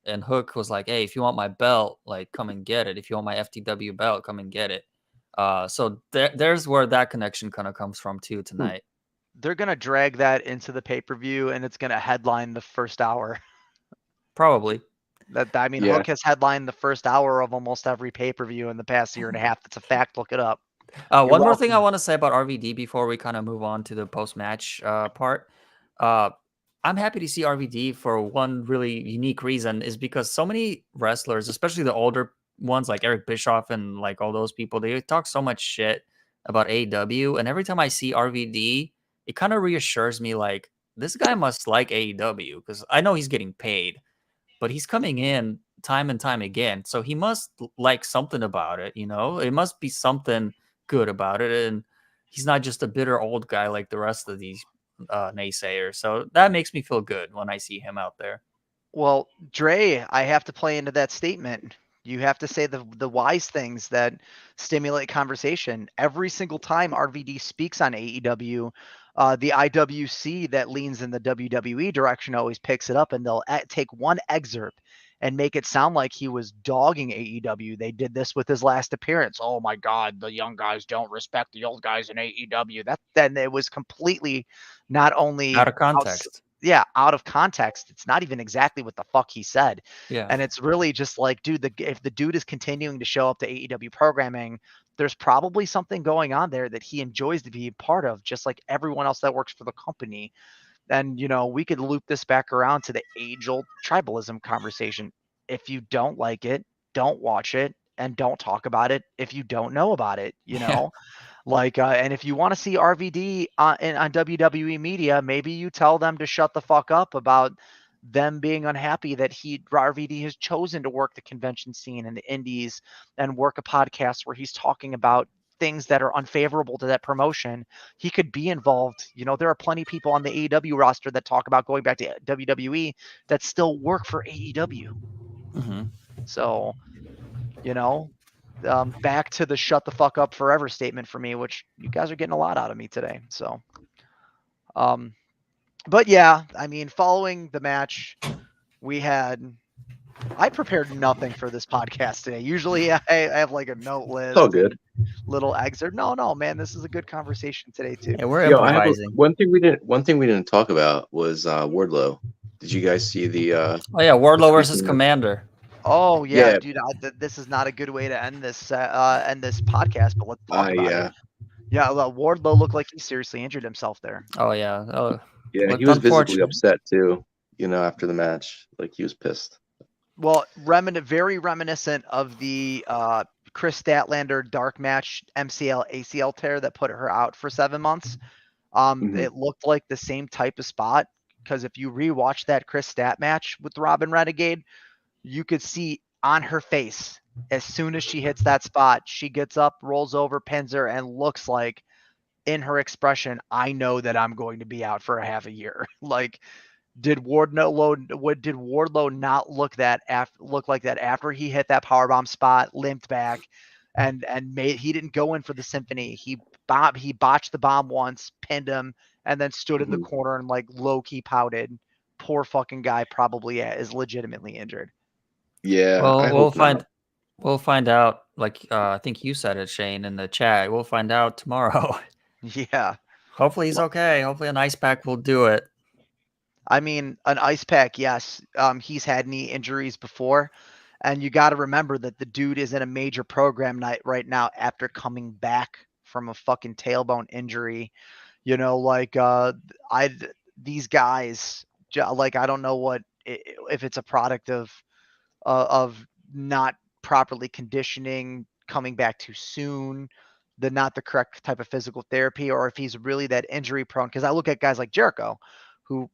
and Hook was like, "Hey, if you want my belt, like come and get it. If you want my FTW belt, come and get it." So there's where that connection kind of comes from too tonight. they're gonna drag that into the pay-per-view, and it's gonna headline the first hour. Probably. Yeah. Hook has headlined the first hour of almost every pay-per-view in the past year and a half. That's a fact. Look it up. One more thing I want to say about RVD before we kind of move on to the post-match part. I'm happy to see RVD for one really unique reason, is because so many wrestlers, especially the older ones like Eric Bischoff and like all those people, they talk so much shit about AEW. And every time I see RVD, it kind of reassures me like this guy must like AEW, because I know he's getting paid, but he's coming in time and time again. So he must like something about it, It must be something good about it. And he's not just a bitter old guy like the rest of these naysayers. So that makes me feel good when I see him out there. Well, Dre, I have to play into that statement. You have to say the wise things that stimulate conversation. Every single time RVD speaks on AEW, the IWC that leans in the WWE direction always picks it up, and they'll take one excerpt and make it sound like he was dogging AEW. They did this with his last appearance. Oh my God, the young guys don't respect the old guys in AEW. That then it was completely not only Out of context. out of context. It's not even exactly what the fuck he said. Yeah. And it's really just like, dude, if the dude is continuing to show up to AEW programming, there's probably something going on there that he enjoys to be a part of, just like everyone else that works for the company. And, we could loop this back around to the age old tribalism conversation. If you don't like it, don't watch it and don't talk about it if you don't know about it, Yeah. Like, and if you want to see RVD on WWE media, maybe you tell them to shut the fuck up about them being unhappy that RVD has chosen to work the convention scene and the indies and work a podcast where he's talking about things that are unfavorable to that promotion. He could be involved. There are plenty of people on the AEW roster that talk about going back to WWE that still work for AEW. Mm-hmm. So, back to the shut the fuck up forever statement for me, which you guys are getting a lot out of me today. So, but yeah, I mean, following the match, I prepared nothing for this podcast today. Usually I have like a note list. It's all good. Little excerpt. No, man, this is a good conversation today too. Yeah, we're Yo, I have improvising. one thing we didn't talk about was Wardlow. Did you guys see the? Oh yeah, Wardlow versus speaking of- Commander. Oh yeah, Yeah. dude, this is not a good way to end this podcast, but let's talk about it. Yeah, Wardlow looked like he seriously injured himself there. Oh yeah. Oh, Yeah, looked he was visibly unfortunate. upset too. After the match, like he was pissed. Well, very reminiscent of the Chris Statlander dark match MCL ACL tear that put her out for 7 months. Mhm. It looked like the same type of spot, because if you rewatch that Chris Stat match with Robin Renegade, you could see on her face, as soon as she hits that spot, she gets up, rolls over, pins her, and looks like, in her expression, I know that I'm going to be out for a half a year. Like, did Wardlow not look like that after he hit that powerbomb spot, limped back, and he didn't go in for the symphony. He botched the bomb once, pinned him, and then stood in the corner and like low key pouted. Poor fucking guy probably is legitimately injured. Yeah, Well, I hope not. We'll find out. Like I think you said it, Shane, in the chat. We'll find out tomorrow. Yeah. Hopefully he's okay. Hopefully an ice pack will do it. I mean, an ice pack, yes. He's had knee injuries before, and you got to remember that the dude is in a major program night right now after coming back from a fucking tailbone injury. These guys, like, I don't know if it's a product of not properly conditioning, coming back too soon, not the correct type of physical therapy, or if he's really that injury prone. Because I look at guys like Jericho, who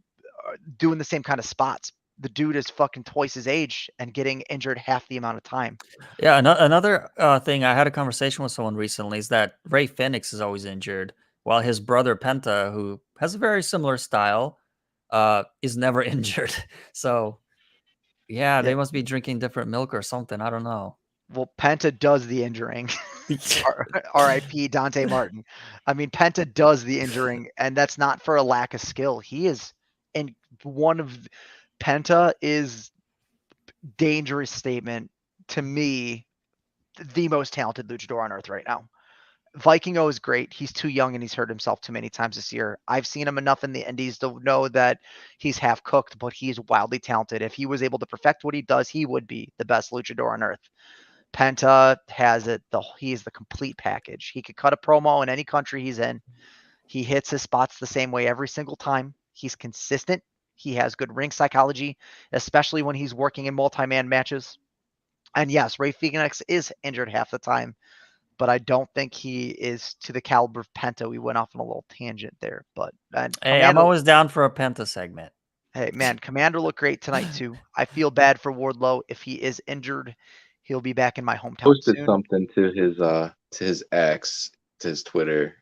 are doing the same kind of spots. The dude is fucking twice his age and getting injured half the amount of time. Yeah, another thing, I had a conversation with someone recently, is that Ray Phoenix is always injured, while his brother Penta, who has a very similar style, is never injured. So yeah, Yeah. they must be drinking different milk or something. I don't know. Well, Penta does the injuring. R.I.P. Dante Martin. I mean, Penta does the injuring, and that's not for a lack of skill. He is, and Penta is dangerous statement to me, the most talented luchador on earth right now. Vikingo is great. He's too young and he's hurt himself too many times this year. I've seen him enough in the indies to know that he's half cooked, but he's wildly talented. If he was able to perfect what he does, he would be the best luchador on earth. Penta has it. He is the complete package. He could cut a promo in any country he's in. He hits his spots the same way every single time. He's consistent. He has good ring psychology, especially when he's working in multi-man matches. And yes, Ray Phoenix is injured half the time, but I don't think he is to the caliber of Penta. We went off on a little tangent there, but and Hey, I'm Commander, always down for a Penta segment. hey man, Commander looked great tonight too. I feel bad for Wardlow. If he is injured, he'll be back in my hometown Posted soon. something to his ex, to his Twitter,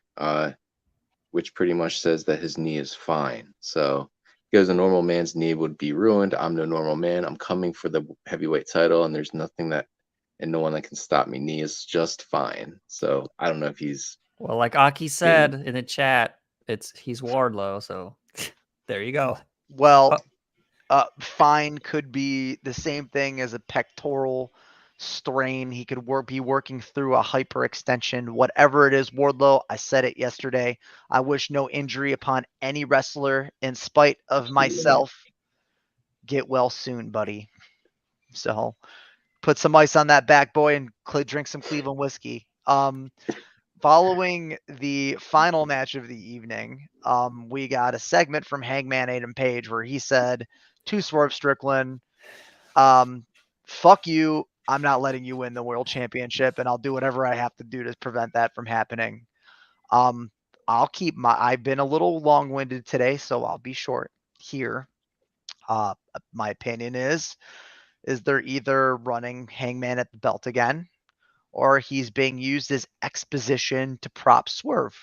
which pretty much says that his knee is fine. So he goes, a normal man's knee would be ruined. I'm no normal man. I'm coming for the heavyweight title, and there's nothing that and no one that can stop me. Knee is just fine. So I don't know if he's Well, like Aki said in the chat, he's Wardlow, so there you go. Well, fine could be the same thing as a pectoral strain. He could be working through a hyperextension, whatever it is. Wardlow, I said it yesterday. I wish no injury upon any wrestler, in spite of myself. Get well soon, buddy. So put some ice on that back, boy, and drink some Cleveland whiskey. Following the final match of the evening, we got a segment from Hangman Adam Page where he said to Swerve Strickland, fuck you, I'm not letting you win the world championship, and I'll do whatever I have to do to prevent that from happening. I've been a little long-winded today, so I'll be short here. My opinion is they're either running Hangman at the belt again, or he's being used as exposition to prop Swerve.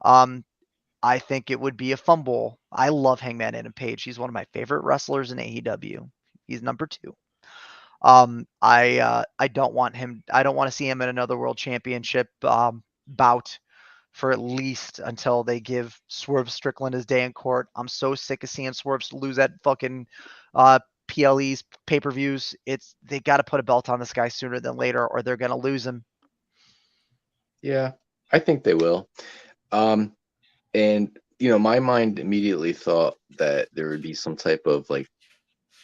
I think it would be a fumble. I love Hangman Adam Page. He's one of my favorite wrestlers in AEW. He's number 2. I don't want him. I don't want to see him in another world championship bout for at least until they give Swerve Strickland his day in court. I'm so sick of seeing Swerve lose that fucking PLEs, pay-per-views. They got to put a belt on this guy sooner than later, or they're gonna lose him. Yeah, I think they will. And my mind immediately thought that there would be some type of like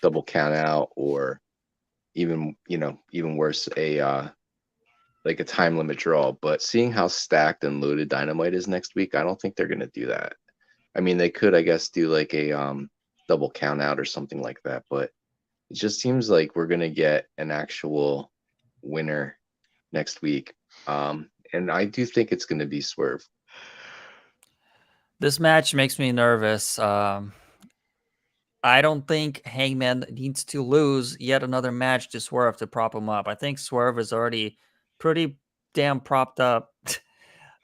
double count out, or even worse, like a time limit draw. But seeing how stacked and loaded Dynamite is next week, I don't think they're gonna do that. I mean, they could, I guess, do like a double count out or something like that, but it just seems like we're gonna get an actual winner next week. And I do think it's gonna be Swerve. This match makes me nervous. I don't think Hangman needs to lose yet another match to Swerve to prop him up. I think Swerve is already pretty damn propped up.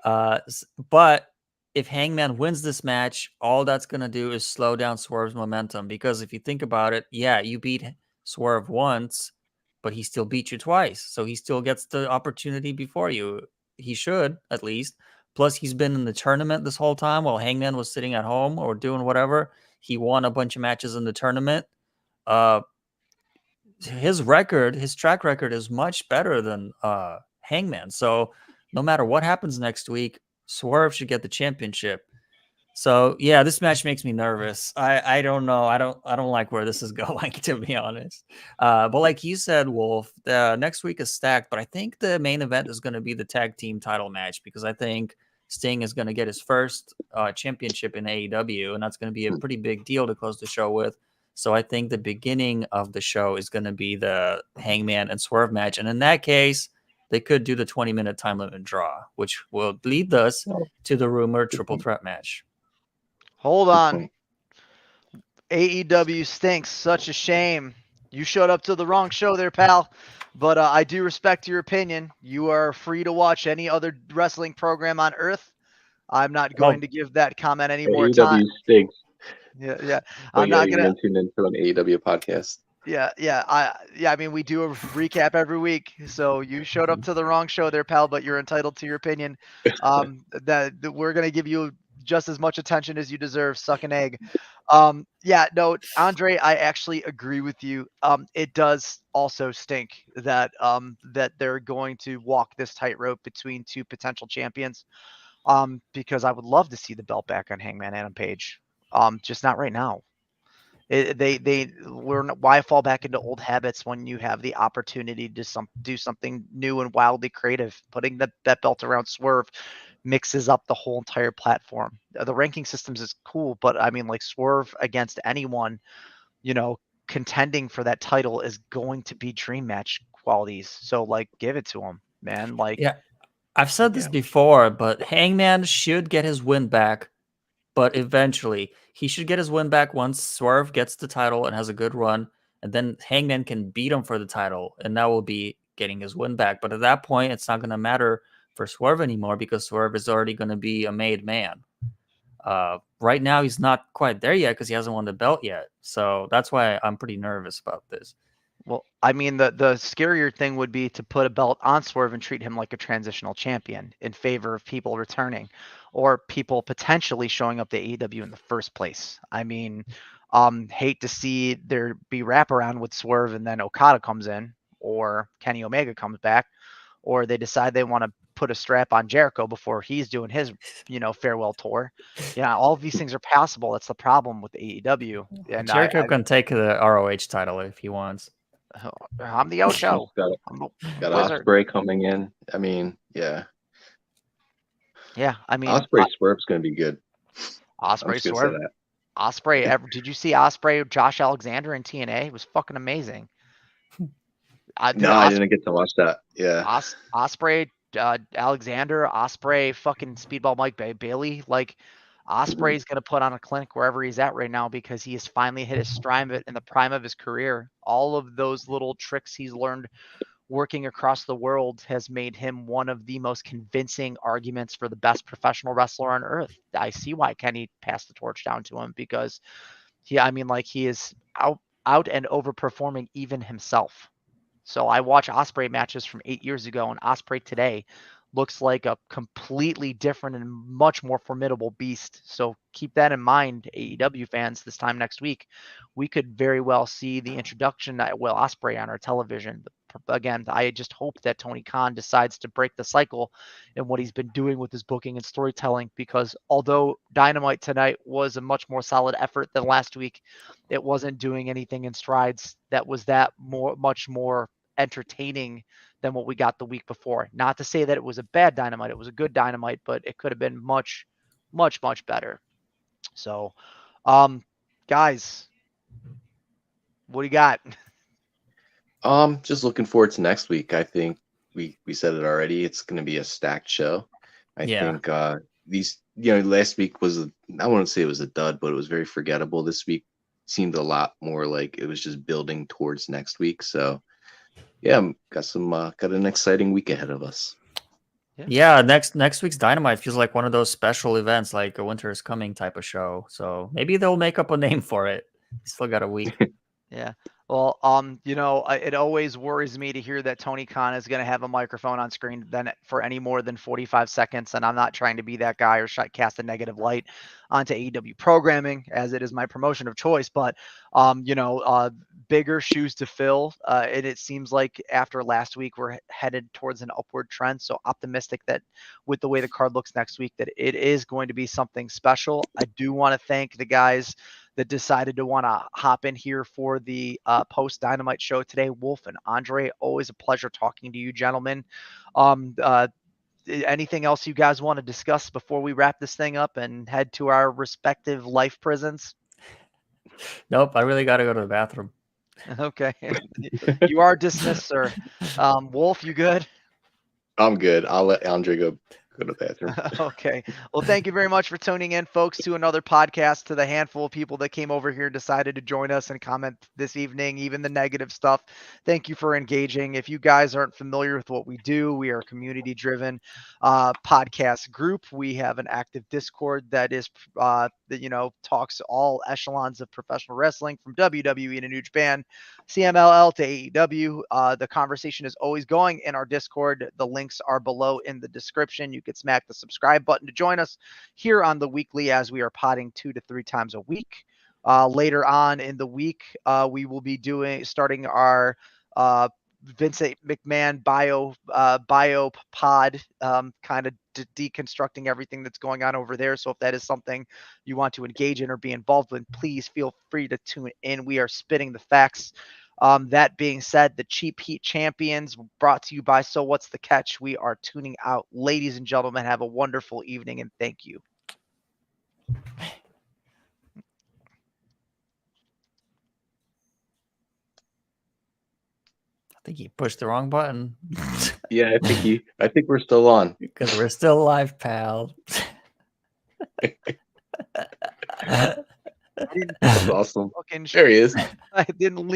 But if Hangman wins this match, all that's going to do is slow down Swerve's momentum. Because if you think about it, yeah, you beat Swerve once, but he still beat you twice. So he still gets the opportunity before you. He should, at least. Plus, he's been in the tournament this whole time while Hangman was sitting at home or doing whatever. He won a bunch of matches in the tournament. His track record is much better than Hangman. So no matter what happens next week, Swerve should get the championship. So yeah, this match makes me nervous. I don't know. I don't like where this is going, to be honest. But like you said, Wolf, the next week is stacked. But I think the main event is going to be the tag team title match, because I think Sting is going to get his first championship in AEW, and that's going to be a pretty big deal to close the show with. So I think the beginning of the show is going to be the Hangman and Swerve match, and in that case, they could do the 20-minute time limit draw, which will lead us to the rumored triple threat match. Hold Good on. point. AEW stinks. Such a shame. You showed up to the wrong show there, pal. But I do respect your opinion. You are free to watch any other wrestling program on earth. I'm not going to give that comment any more time. AEW stinks. Yeah. But I'm yeah, not you're gonna. gonna tune into an AEW podcast. Yeah. I mean, we do a recap every week. So you showed up to the wrong show there, pal. But you're entitled to your opinion. That we're gonna give you just as much attention as you deserve. Suck an egg. Yeah, no, Andre, I actually agree with you. It does also stink that that they're going to walk this tightrope between two potential champions. Because I would love to see the belt back on Hangman Adam Page. Just not right now. Why fall back into old habits when you have the opportunity to do something new and wildly creative? Putting that belt around Swerve mixes up the whole entire platform. The ranking systems is cool, but I mean, like, Swerve against anyone, contending for that title is going to be dream match qualities. So, like, give it to him, man. Like, Yeah, I've said this before, but Hangman should get his win back. But eventually, he should get his win back once Swerve gets the title and has a good run, and then Hangman can beat him for the title, and that will be getting his win back. But at that point, it's not going to matter for Swerve anymore because Swerve is already going to be a made man. Right now, he's not quite there yet because he hasn't won the belt yet. So that's why I'm pretty nervous about this. well, I mean, the scarier thing would be to put a belt on Swerve and treat him like a transitional champion in favor of people returning or people potentially showing up to AEW in the first place. I mean, hate to see there be wraparound with Swerve and then Okada comes in or Kenny Omega comes back or they decide they want to put a strap on Jericho before he's doing his, farewell tour. All of these things are possible. That's the problem with AEW. And Jericho can take the ROH title if he wants. I'm the Ocho. Got I'm the got wizard. Ospreay coming in. I mean, yeah. Yeah, I mean, Ospreay Swerve's gonna be good. I'm Ospreay just gonna Swerve. say that. Ospreay. Did you see Ospreay, Josh Alexander in TNA? It was fucking amazing. No, I didn't get to watch that. Yeah. Ospreay, Alexander, Ospreay, fucking Speedball Mike Bailey. Like, Ospreay's gonna put on a clinic wherever he's at right now because he has finally hit his stride in the prime of his career. All of those little tricks he's learned working across the world has made him one of the most convincing arguments for the best professional wrestler on earth. I see why Kenny passed the torch down to him because he is out and overperforming even himself. So I watch Ospreay matches from 8 years ago, and Ospreay today looks like a completely different and much more formidable beast. So keep that in mind, AEW fans. This time next week, we could very well see the introduction of Will Ospreay on our television. Again, I just hope that Tony Khan decides to break the cycle in what he's been doing with his booking and storytelling, because although Dynamite tonight was a much more solid effort than last week, it wasn't doing anything in strides that was much more entertaining than what we got the week before. Not to say that it was a bad Dynamite, it was a good Dynamite, but it could have been much, much, much better. So, guys, what do you got? Just looking forward to next week. I think we said it already. It's gonna be a stacked show. I think these last week was I wouldn't say it was a dud, but it was very forgettable. This week seemed a lot more like it was just building towards next week. So yeah, got an exciting week ahead of us. Yeah, next week's Dynamite feels like one of those special events, like a Winter is Coming type of show. So maybe they'll make up a name for it. Still got a week. Yeah. Well, it always worries me to hear that Tony Khan is going to have a microphone on screen then for any more than 45 seconds. And I'm not trying to be that guy or cast a negative light onto AEW programming, as it is my promotion of choice. But, bigger shoes to fill. And it seems like after last week, we're headed towards an upward trend. So optimistic that with the way the card looks next week, that it is going to be something special. I do want to thank the guys that decided to want to hop in here for the post Dynamite show today. Wolf and Andre, always a pleasure talking to you, gentlemen. Anything else you guys want to discuss before we wrap this thing up and head to our respective life prisons? Nope, I really got to go to the bathroom. Okay. You are dismissed, sir. Wolf, you good? I'm good. I'll let Andre go to the bathroom. Okay. Well, thank you very much for tuning in, folks, to another podcast. To the handful of people that came over here, decided to join us and comment this evening, even the negative stuff. Thank you for engaging. If you guys aren't familiar with what we do, we are a community-driven podcast group. We have an active Discord that is that talks all echelons of professional wrestling, from WWE to New Japan, CMLL to AEW. The conversation is always going in our Discord. The links are below in the description. You can smack the subscribe button to join us here on the weekly, as we are potting 2 to 3 times a week. Later on in the week, we will be starting our Vincent McMahon bio pod, kind of deconstructing everything that's going on over there. So if that is something you want to engage in or be involved with, please feel free to tune in. We are spitting the facts. That being said, the Cheap Heat Champions, brought to you by So What's the Catch. We are tuning out. Ladies and gentlemen, have a wonderful evening, and thank you. I think he pushed the wrong button. Yeah, I think we're still on. Because we're still live, pal. That's awesome. Fucking There he is. I didn't leave.